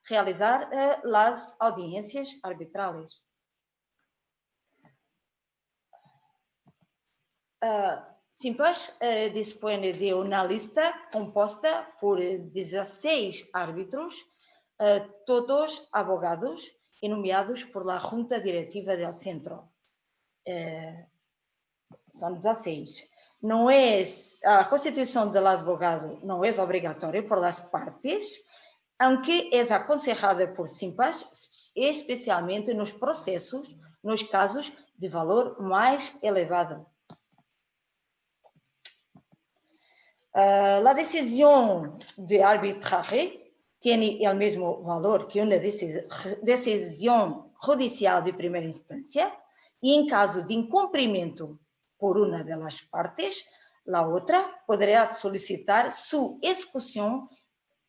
Speaker 7: realizar as audiências arbitrais. SIMPAS dispõe de uma lista composta por 16 árbitros, todos advogados, e nomeados por la Junta Directiva del Centro. São 16. A constituição do advogado não é obrigatória por las partes, aunque é aconsejada por SIMPAS, especialmente nos processos, nos casos de valor mais elevado. La decisión de arbitraje tiene el mismo valor que una decisión judicial de primera instancia y en caso de incumplimiento por una de las partes, la otra podrá solicitar su ejecución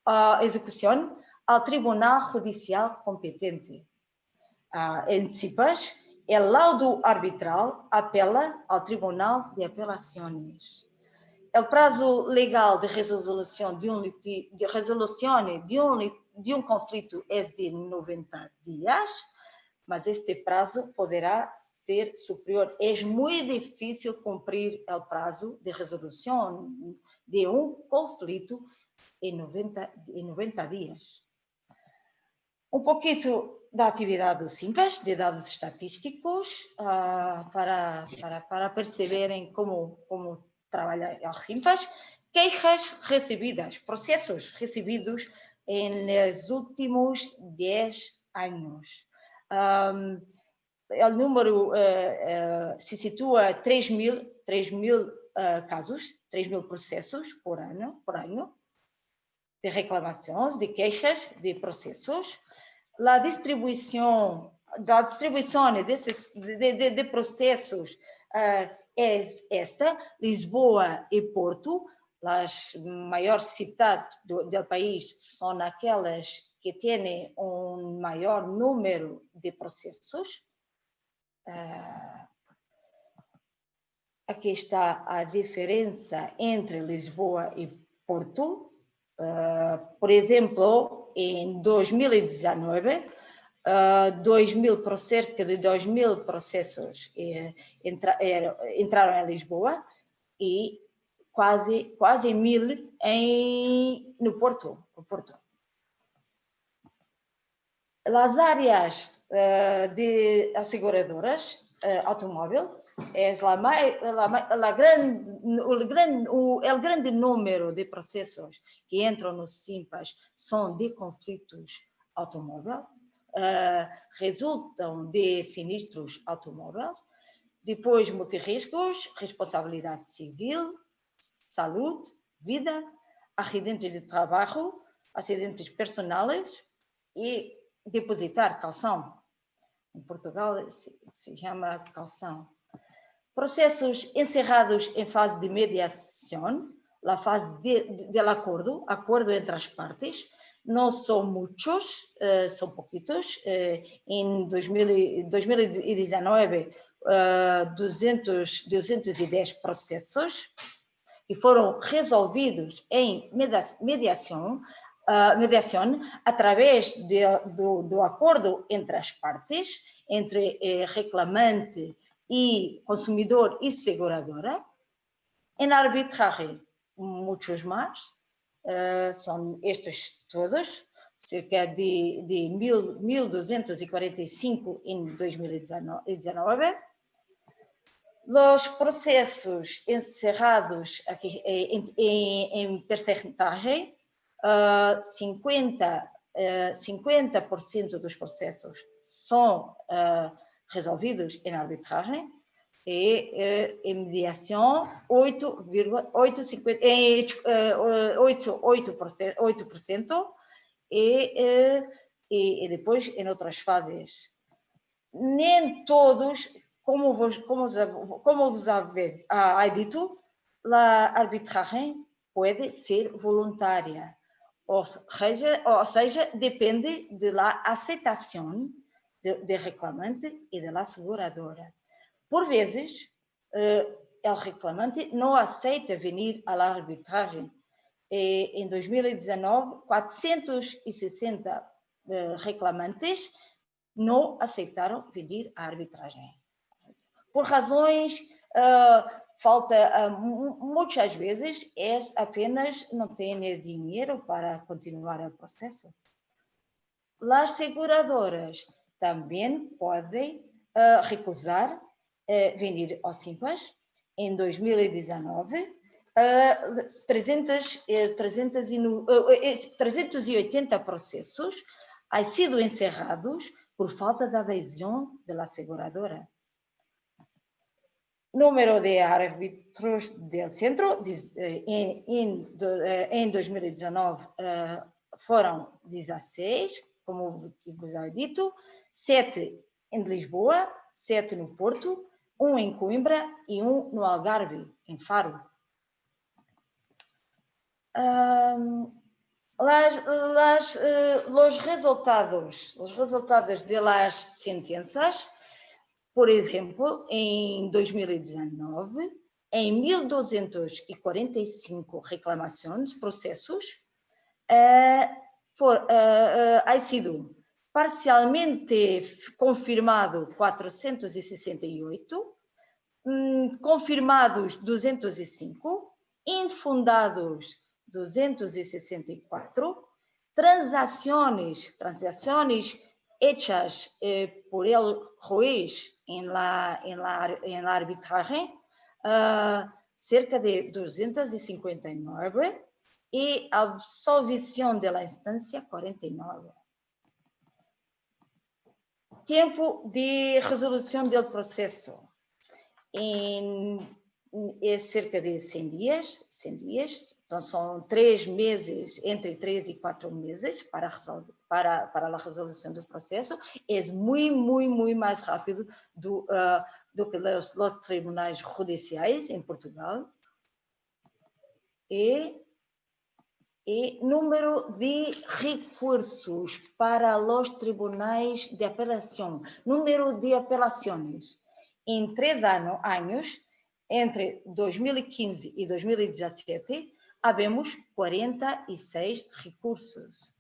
Speaker 7: al tribunal judicial competente. En CIPAS, el laudo arbitral apela al Tribunal de Apelaciones. El prazo legal de resolución de un conflicto es de 90 días, mas este prazo poderá ser superior. Es muy difícil cumplir el plazo de resolución de un conflicto en 90 días. Um pouquinho da atividade do SIMPAS, de dados estatísticos, para perceberem como trabalha o SIMPAS. Queixas recebidas, processos recebidos nos últimos 10 anos. O número se situa a 3.000 casos, 3.000 processos por ano, de reclamações, de queixas, de processos. A distribuição de processos é esta: Lisboa e Porto. As maiores cidades do país são aquelas que têm maior número de processos. Aqui está a diferença entre Lisboa e Porto. Por exemplo, em 2019, cerca de 2.000 processos entraram em Lisboa e quase 1.000 no Porto. As áreas de asseguradoras automóveis é o grande número de processos que entram no SIMPAS são de conflitos automóveis, resultam de sinistros automóveis, depois multirriscos, responsabilidade civil, saúde, vida, acidentes de trabalho, acidentes personais e depositar caução. Em Portugal se chama caução. Processos encerrados em fase de mediação, a fase de acordo entre as partes. Não são muitos, são pouquitos. Em 2019, 210 processos que foram resolvidos em mediação através do acordo entre as partes, entre reclamante e consumidor e seguradora. Em arbitragem, muitos mais, são estes todos, cerca de 1.245 em 2019. Os processos encerrados aqui em percentagem, 50% dos processos são resolvidos em arbitragem e em mediação 8% e depois em outras fases. Nem todos, como vos há dito, a arbitragem pode ser voluntária. Ou seja, depende da aceitação do reclamante e da seguradora. Por vezes, o reclamante não aceita vir à arbitragem. Em 2019, 460 reclamantes não aceitaram vir à arbitragem. Por razões... muitas vezes apenas não têm dinheiro para continuar o processo. As seguradoras também podem recusar vir ao SIMPAS. Em 2019, 380 processos han sido encerrados por falta de adesão da seguradora. número de árbitros del centro em 2019 foram 16, como vos havia dito, 7 em Lisboa, 7 no Porto, 1 em Coimbra e 1 no Algarve, em Faro. Los resultados de las sentencias, por ejemplo, en 2019, en 1.245 reclamaciones, procesos, ha sido parcialmente confirmado 468, confirmados 205, infundados 264, transaciones hechas por el juez en la arbitraje, cerca de 259, y absolvición de la instancia 49. Tiempo de resolución del proceso es cerca de 100 días, então são 3 meses, entre 3 e 4 meses para a resolução do processo. É muito mais rápido do que os tribunais judiciais em Portugal. E número de recursos para os tribunais de apelação, número de apelações. Em 3 anos, entre 2015 e 2017, havemos 46 recursos,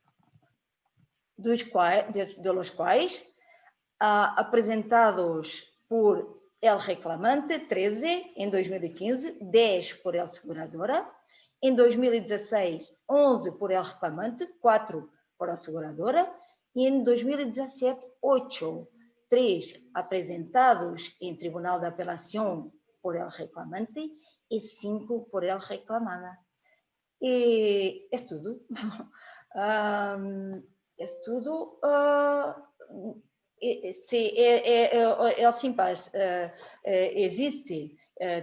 Speaker 7: de los quais apresentados por el reclamante, 13 em 2015, 10 por el seguradora, em 2016, 11 por el reclamante, 4 por a seguradora, e em 2017, 8, 3 apresentados em Tribunal de Apelação por el reclamante e 5 por el reclamada. E é tudo. El SIMPAS existe,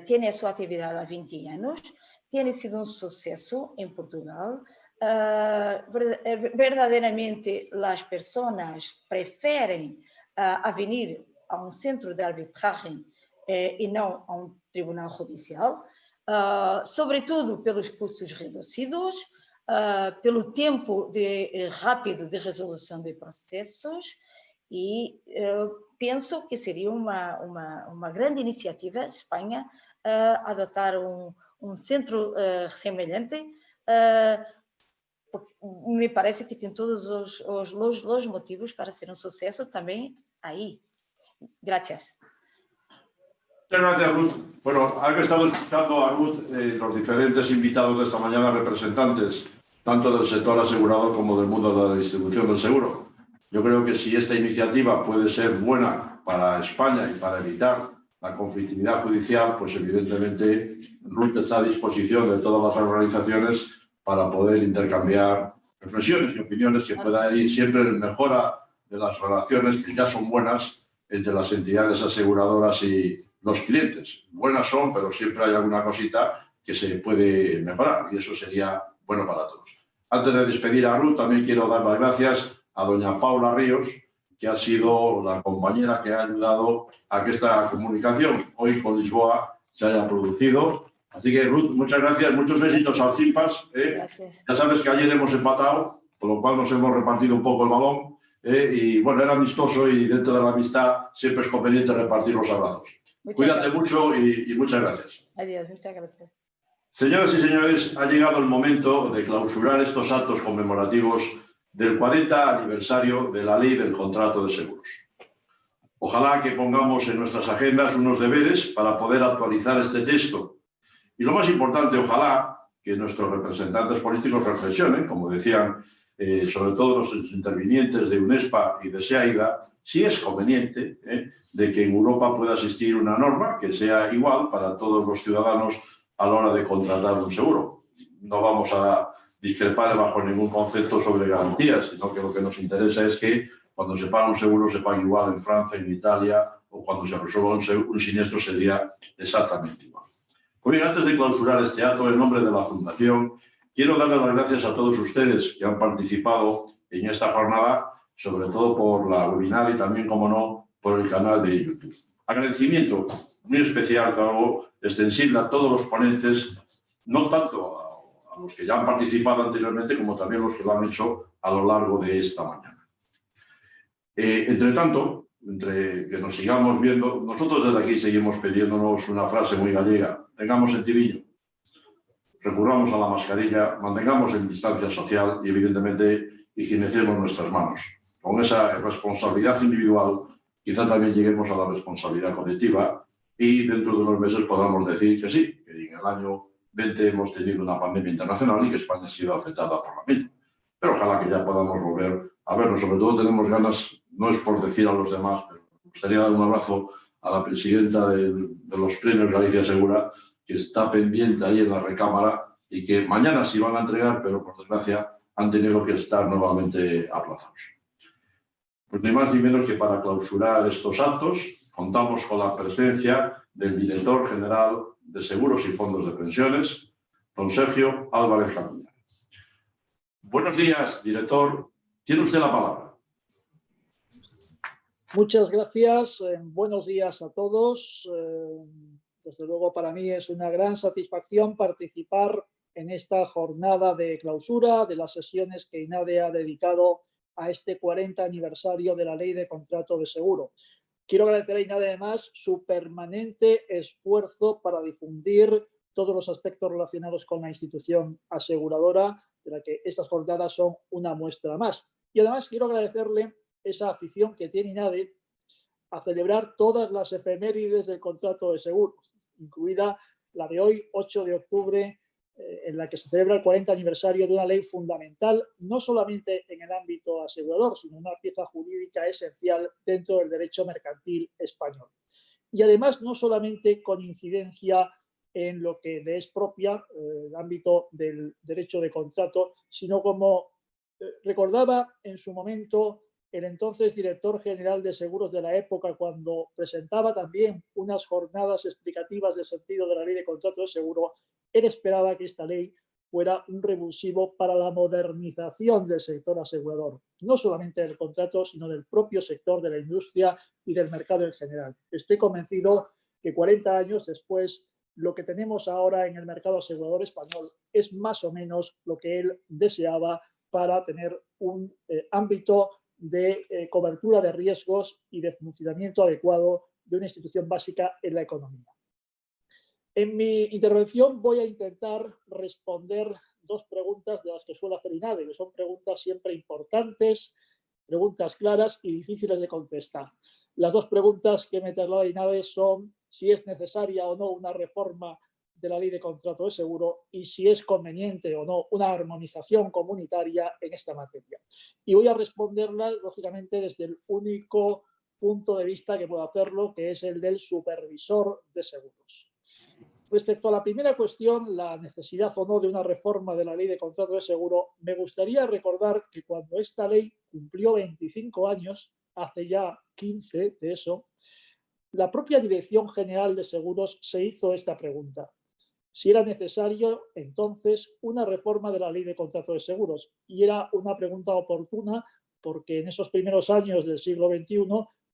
Speaker 7: tiene su actividad há 20 anos, tiene sido un suceso en Portugal. Verdaderamente las personas prefieren a venir a un centro de arbitraje e não a um tribunal judicial, sobretudo pelos custos reduzidos, pelo tempo rápido de resolução de processos, e penso que seria uma grande iniciativa em Espanha adotar um centro semelhante, porque me parece que tem todos os motivos para ser um sucesso também aí. Gracias.
Speaker 1: Muchas gracias, Ruth. Bueno, han estado escuchando a Ruth los diferentes invitados de esta mañana, representantes tanto del sector asegurador como del mundo de la distribución del seguro. Yo creo que si esta iniciativa puede ser buena para España y para evitar la conflictividad judicial, pues evidentemente Ruth está a disposición de todas las organizaciones para poder intercambiar reflexiones y opiniones que pueda ir siempre en mejora de las relaciones que ya son buenas entre las entidades aseguradoras y los clientes. Buenas son, pero siempre hay alguna cosita que se puede mejorar y eso sería bueno para todos. Antes de despedir a Ruth, también quiero dar las gracias a doña Paula Ríos, que ha sido la compañera que ha ayudado a que esta comunicación hoy con Lisboa se haya producido. Así que, Ruth, muchas gracias, muchos éxitos al SIMPAS.
Speaker 7: Gracias.
Speaker 1: Ya sabes que ayer hemos empatado, con lo cual nos hemos repartido un poco el balón. Y bueno, era amistoso y dentro de la amistad siempre es conveniente repartir los abrazos. Cuídate mucho y muchas gracias.
Speaker 7: Adiós, muchas gracias.
Speaker 1: Señoras y señores, ha llegado el momento de clausurar estos actos conmemorativos del 40 aniversario de la Ley del Contrato de Seguros. Ojalá que pongamos en nuestras agendas unos deberes para poder actualizar este texto. Y lo más importante, ojalá que nuestros representantes políticos reflexionen, como decían sobre todo los intervinientes de UNESPA y de SEAIDA, si es conveniente de que en Europa pueda existir una norma que sea igual para todos los ciudadanos a la hora de contratar un seguro. No vamos a discrepar bajo ningún concepto sobre garantías, sino que lo que nos interesa es que cuando se paga un seguro se pague igual en Francia, en Italia o cuando se resuelva un siniestro sería exactamente igual. Pues bien, antes de clausurar este acto, en nombre de la Fundación, quiero darle las gracias a todos ustedes que han participado en esta jornada, sobre todo por la webinar y también, como no, por el canal de YouTube. Agradecimiento muy especial, claro, extensible a todos los ponentes, no tanto a los que ya han participado anteriormente, como también los que lo han hecho a lo largo de esta mañana. Entre tanto, entre que nos sigamos viendo, nosotros desde aquí seguimos pidiéndonos una frase muy gallega: tengamos sentidiño, recurramos a la mascarilla, mantengamos en distancia social y, evidentemente, higienicemos nuestras manos. Con esa responsabilidad individual, quizá también lleguemos a la responsabilidad colectiva y dentro de unos meses podamos decir que sí, que en el año 20 hemos tenido una pandemia internacional y que España ha sido afectada por la misma. Pero ojalá que ya podamos volver a vernos. Sobre todo tenemos ganas, no es por decir a los demás, pero me gustaría dar un abrazo a la presidenta de los premios Galicia Segura, que está pendiente ahí en la recámara y que mañana se iban a entregar, pero por desgracia han tenido que estar nuevamente aplazados. Pues ni más ni menos que para clausurar estos actos contamos con la presencia del director general de Seguros y Fondos de Pensiones, don Sergio Álvarez Capiña. Buenos días, director. Tiene usted la palabra.
Speaker 9: Muchas gracias. Buenos días a todos. Desde luego, para mí es una gran satisfacción participar en esta jornada de clausura de las sesiones que INADE ha dedicado a este 40 aniversario de la Ley de Contrato de Seguro. Quiero agradecer a INADE además su permanente esfuerzo para difundir todos los aspectos relacionados con la institución aseguradora, de la que estas jornadas son una muestra más. Y además quiero agradecerle esa afición que tiene INADE a celebrar todas las efemérides del contrato de seguros, incluida la de hoy, 8 de octubre, en la que se celebra el 40 aniversario de una ley fundamental, no solamente en el ámbito asegurador, sino una pieza jurídica esencial dentro del derecho mercantil español. Y además, no solamente con incidencia en lo que le es propia, el ámbito del derecho de contrato, sino como recordaba en su momento el entonces director general de seguros de la época, cuando presentaba también unas jornadas explicativas del sentido de la ley de contrato de seguro, él esperaba que esta ley fuera un revulsivo para la modernización del sector asegurador, no solamente del contrato, sino del propio sector de la industria y del mercado en general. Estoy convencido que 40 años después, lo que tenemos ahora en el mercado asegurador español es más o menos lo que él deseaba para tener un ámbito de cobertura de riesgos y de funcionamiento adecuado de una institución básica en la economía. En mi intervención voy a intentar responder dos preguntas de las que suele hacer INADE, que son preguntas siempre importantes, preguntas claras y difíciles de contestar. Las dos preguntas que me traslada INADE son si es necesaria o no una reforma de la ley de contrato de seguro y si es conveniente o no una armonización comunitaria en esta materia. Y voy a responderlas, lógicamente, desde el único punto de vista que puedo hacerlo, que es el del supervisor de seguros. Respecto a la primera cuestión, la necesidad o no de una reforma de la ley de contrato de seguro, me gustaría recordar que cuando esta ley cumplió 25 años, hace ya 15 de eso, la propia Dirección General de Seguros se hizo esta pregunta: si era necesario entonces una reforma de la ley de contrato de seguros. Y era una pregunta oportuna porque en esos primeros años del siglo XXI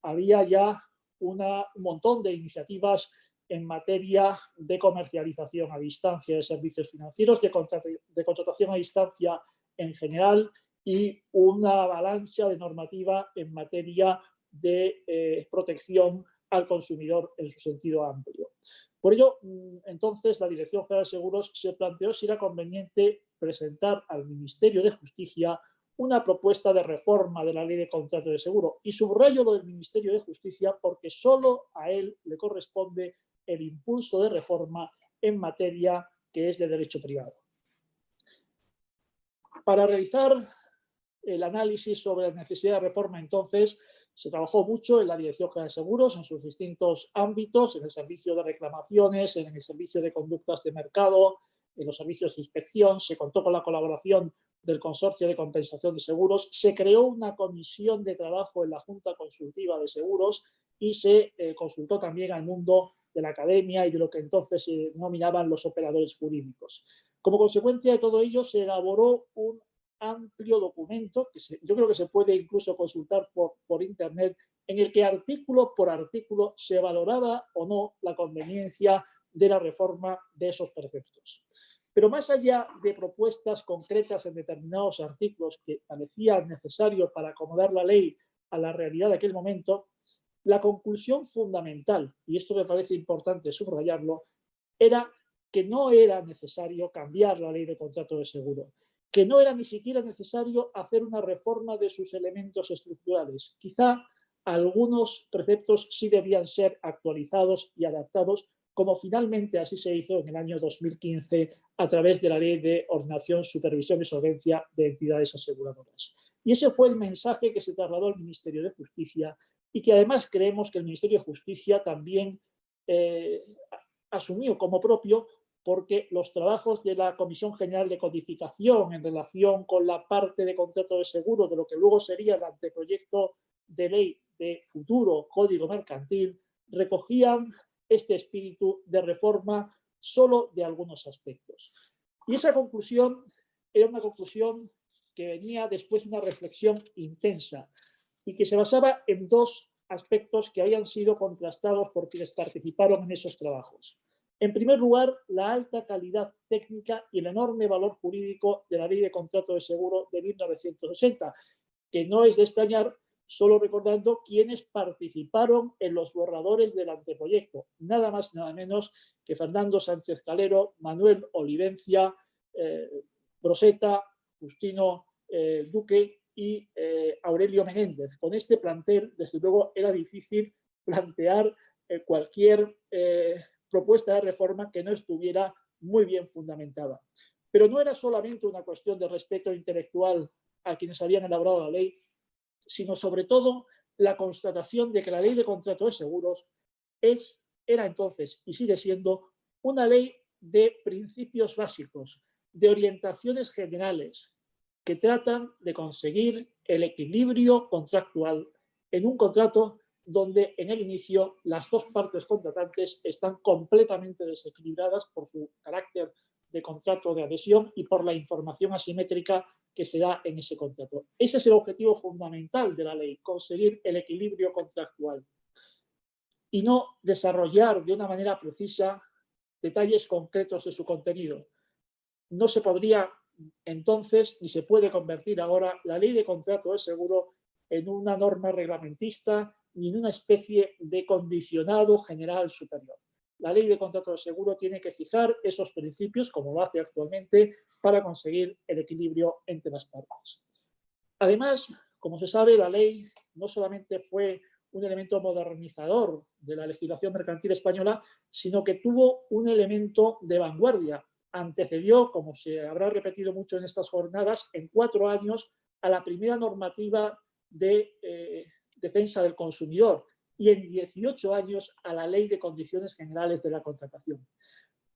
Speaker 9: había ya un montón de iniciativas en materia de comercialización a distancia de servicios financieros, de contratación a distancia en general y una avalancha de normativa en materia de protección al consumidor en su sentido amplio. Por ello, entonces, la Dirección General de Seguros se planteó si era conveniente presentar al Ministerio de Justicia una propuesta de reforma de la ley de contrato de seguro. Y subrayo lo del Ministerio de Justicia porque solo a él le corresponde el impulso de reforma en materia que es de derecho privado. Para realizar el análisis sobre la necesidad de reforma, entonces, se trabajó mucho en la Dirección General de Seguros, en sus distintos ámbitos, en el servicio de reclamaciones, en el servicio de conductas de mercado, en los servicios de inspección. Se contó con la colaboración del Consorcio de Compensación de Seguros. Se creó una comisión de trabajo en la Junta Consultiva de Seguros y se consultó también al mundo de la academia y de lo que entonces se denominaban los operadores jurídicos. Como consecuencia de todo ello, se elaboró un amplio documento, que yo creo que se puede incluso consultar por internet, en el que artículo por artículo se valoraba o no la conveniencia de la reforma de esos preceptos. Pero más allá de propuestas concretas en determinados artículos que parecían necesarios para acomodar la ley a la realidad de aquel momento, la conclusión fundamental, y esto me parece importante subrayarlo, era que no era necesario cambiar la ley de contrato de seguro, que no era ni siquiera necesario hacer una reforma de sus elementos estructurales. Quizá algunos preceptos sí debían ser actualizados y adaptados, como finalmente así se hizo en el año 2015 a través de la Ley de Ordenación, Supervisión y Solvencia de Entidades Aseguradoras. Y ese fue el mensaje que se trasladó al Ministerio de Justicia y que además creemos que el Ministerio de Justicia también asumió como propio, porque los trabajos de la Comisión General de Codificación en relación con la parte de contrato de seguro de lo que luego sería el anteproyecto de ley de futuro Código Mercantil recogían este espíritu de reforma solo de algunos aspectos. Y esa conclusión era una conclusión que venía después de una reflexión intensa y que se basaba en dos aspectos que habían sido contrastados por quienes participaron en esos trabajos. En primer lugar, la alta calidad técnica y el enorme valor jurídico de la Ley de Contrato de Seguro de 1980, que no es de extrañar, solo recordando quienes participaron en los borradores del anteproyecto, nada más nada menos que Fernando Sánchez Calero, Manuel Olivencia, Broseta, Justino Duque y Aurelio Menéndez. Con este plantel, desde luego, era difícil plantear cualquier propuesta de reforma que no estuviera muy bien fundamentada. Pero no era solamente una cuestión de respeto intelectual a quienes habían elaborado la ley, sino sobre todo la constatación de que la Ley de Contrato de Seguros era entonces y sigue siendo una ley de principios básicos, de orientaciones generales que tratan de conseguir el equilibrio contractual en un contrato donde en el inicio las dos partes contratantes están completamente desequilibradas por su carácter de contrato de adhesión y por la información asimétrica que se da en ese contrato. Ese es el objetivo fundamental de la ley, conseguir el equilibrio contractual y no desarrollar de una manera precisa detalles concretos de su contenido. No se podría entonces ni se puede convertir ahora la Ley de Contrato de Seguro en una norma reglamentista ni en una especie de condicionado general superior. La Ley de Contrato de Seguro tiene que fijar esos principios, como lo hace actualmente, para conseguir el equilibrio entre las partes. Además, como se sabe, la ley no solamente fue un elemento modernizador de la legislación mercantil española, sino que tuvo un elemento de vanguardia. Antecedió, como se habrá repetido mucho en estas jornadas, en 4 años a la primera normativa de defensa del consumidor y en 18 años a la Ley de Condiciones Generales de la Contratación.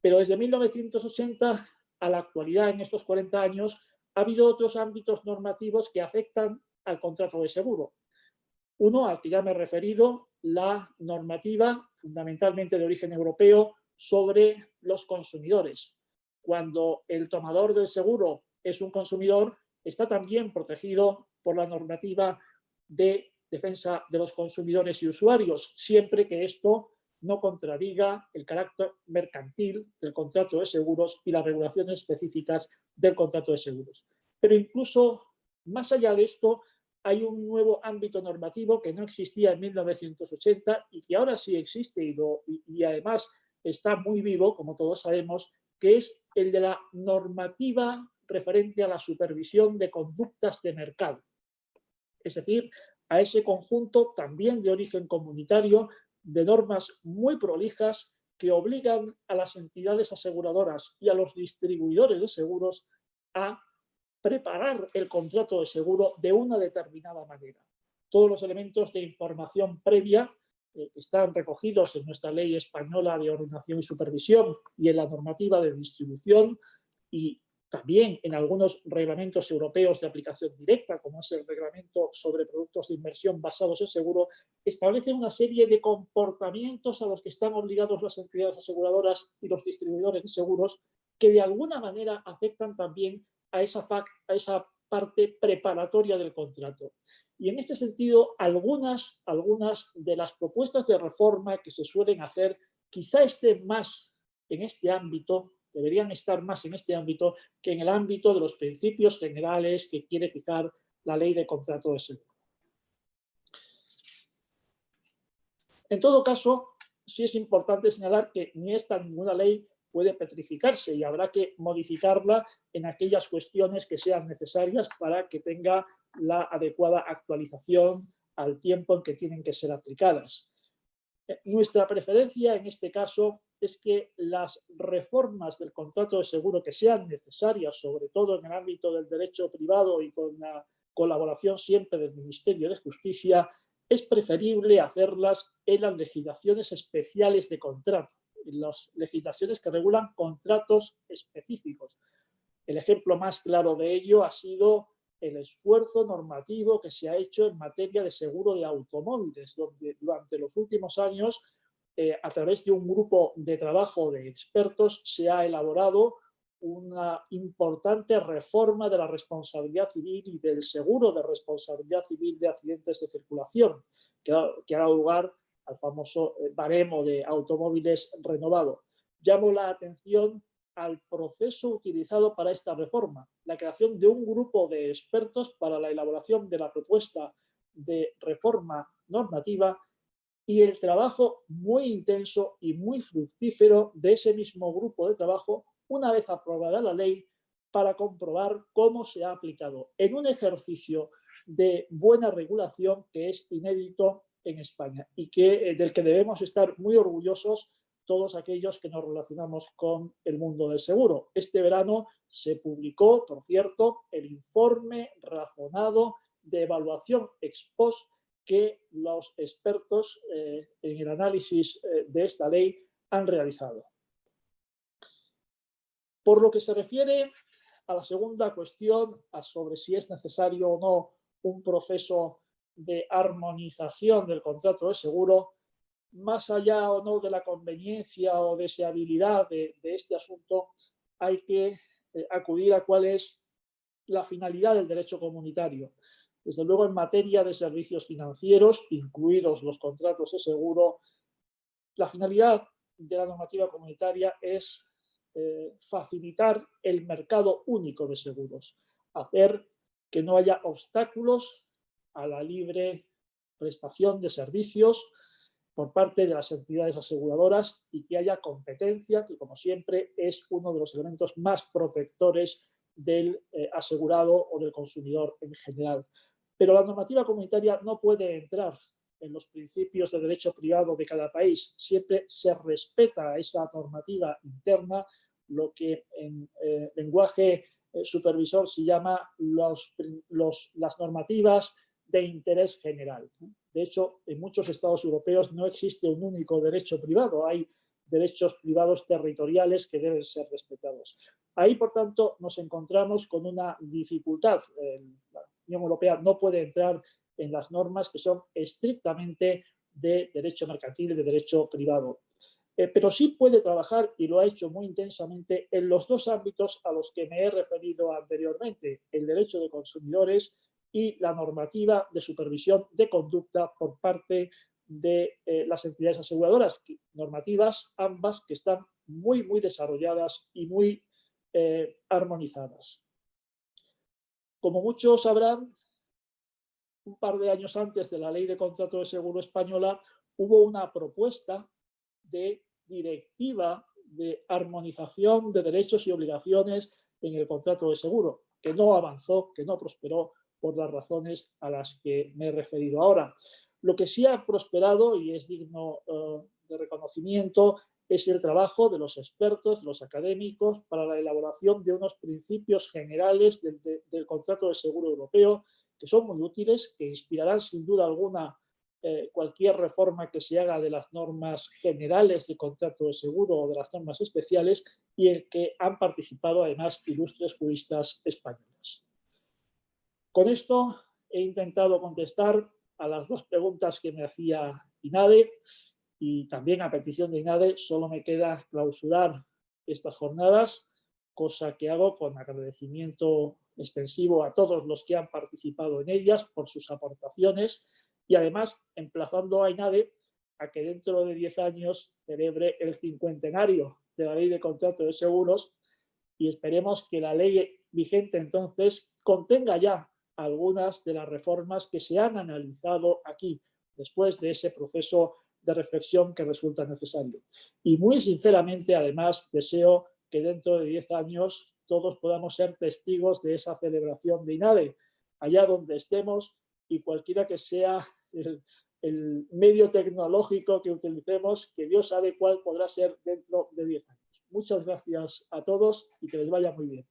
Speaker 9: Pero desde 1980 a la actualidad, en estos 40 años, ha habido otros ámbitos normativos que afectan al contrato de seguro. Uno, al que ya me he referido, la normativa fundamentalmente de origen europeo sobre los consumidores. Cuando el tomador del seguro es un consumidor, está también protegido por la normativa de defensa de los consumidores y usuarios, siempre que esto no contradiga el carácter mercantil del contrato de seguros y las regulaciones específicas del contrato de seguros. Pero incluso más allá de esto, hay un nuevo ámbito normativo que no existía en 1980 y que ahora sí existe y además está muy vivo, como todos sabemos, que es el de la normativa referente a la supervisión de conductas de mercado. Es decir, a ese conjunto también de origen comunitario de normas muy prolijas que obligan a las entidades aseguradoras y a los distribuidores de seguros a preparar el contrato de seguro de una determinada manera. Todos los elementos de información previa que están recogidos en nuestra ley española de ordenación y supervisión y en la normativa de distribución y también en algunos reglamentos europeos de aplicación directa, como es el reglamento sobre productos de inversión basados en seguro, establece una serie de comportamientos a los que están obligados las entidades aseguradoras y los distribuidores de seguros, que de alguna manera afectan también a esa parte preparatoria del contrato. Y en este sentido, algunas de las propuestas de reforma que se suelen hacer quizá estén más en este ámbito, deberían estar más en este ámbito que en el ámbito de los principios generales que quiere fijar la ley de contrato de seguro. En todo caso, sí es importante señalar que ni esta ni ninguna ley puede petrificarse y habrá que modificarla en aquellas cuestiones que sean necesarias para que tenga la adecuada actualización al tiempo en que tienen que ser aplicadas. Nuestra preferencia en este caso es que las reformas del contrato de seguro que sean necesarias, sobre todo en el ámbito del derecho privado y con la colaboración siempre del Ministerio de Justicia, es preferible hacerlas en las legislaciones especiales de contrato, en las legislaciones que regulan contratos específicos. El ejemplo más claro de ello ha sido el esfuerzo normativo que se ha hecho en materia de seguro de automóviles, donde durante los últimos años, a través de un grupo de trabajo de expertos, se ha elaborado una importante reforma de la responsabilidad civil y del seguro de responsabilidad civil de accidentes de circulación, que ha dado lugar al famoso baremo de automóviles renovado. Llamo la atención al proceso utilizado para esta reforma, la creación de un grupo de expertos para la elaboración de la propuesta de reforma normativa y el trabajo muy intenso y muy fructífero de ese mismo grupo de trabajo una vez aprobada la ley para comprobar cómo se ha aplicado en un ejercicio de buena regulación que es inédito en España y del que debemos estar muy orgullosos todos aquellos que nos relacionamos con el mundo del seguro. Este verano se publicó, por cierto, el informe razonado de evaluación ex post que los expertos en el análisis de esta ley han realizado. Por lo que se refiere a la segunda cuestión, sobre si es necesario o no un proceso de armonización del contrato de seguro, más allá o no de la conveniencia o deseabilidad de este asunto, hay que acudir a cuál es la finalidad del derecho comunitario. Desde luego, en materia de servicios financieros, incluidos los contratos de seguro, la finalidad de la normativa comunitaria es facilitar el mercado único de seguros, hacer que no haya obstáculos a la libre prestación de servicios por parte de las entidades aseguradoras y que haya competencia, que como siempre es uno de los elementos más protectores del asegurado o del consumidor en general. Pero la normativa comunitaria no puede entrar en los principios de derecho privado de cada país. Siempre se respeta esa normativa interna, lo que en lenguaje supervisor se llama las normativas de interés general. De hecho, en muchos estados europeos no existe un único derecho privado, hay derechos privados territoriales que deben ser respetados. Ahí, por tanto, nos encontramos con una dificultad. La Unión Europea no puede entrar en las normas que son estrictamente de derecho mercantil, de derecho privado. Pero sí puede trabajar, y lo ha hecho muy intensamente, en los dos ámbitos a los que me he referido anteriormente, el derecho de consumidores y la normativa de supervisión de conducta por parte de las entidades aseguradoras, normativas ambas que están muy desarrolladas y muy armonizadas. Como muchos sabrán, un par de años antes de la Ley de Contrato de Seguro española hubo una propuesta de directiva de armonización de derechos y obligaciones en el contrato de seguro, que no avanzó, que no prosperó por las razones a las que me he referido ahora. Lo que sí ha prosperado y es digno de reconocimiento es el trabajo de los expertos, de los académicos, para la elaboración de unos principios generales del contrato de seguro europeo, que son muy útiles, que inspirarán sin duda alguna cualquier reforma que se haga de las normas generales de contrato de seguro o de las normas especiales, y en que han participado además ilustres juristas españoles. Con esto he intentado contestar a las dos preguntas que me hacía INADE, y también a petición de INADE solo me queda clausurar estas jornadas, cosa que hago con agradecimiento extensivo a todos los que han participado en ellas por sus aportaciones, y además emplazando a INADE a que dentro de 10 años celebre el 50º de la Ley de Contrato de Seguros, y esperemos que la ley vigente entonces contenga ya algunas de las reformas que se han analizado aquí, después de ese proceso de reflexión que resulta necesario. Y muy sinceramente, además, deseo que dentro de 10 años todos podamos ser testigos de esa celebración de INADE, allá donde estemos, y cualquiera que sea el medio tecnológico que utilicemos, que Dios sabe cuál podrá ser dentro de 10 años. Muchas gracias a todos y que les vaya muy bien.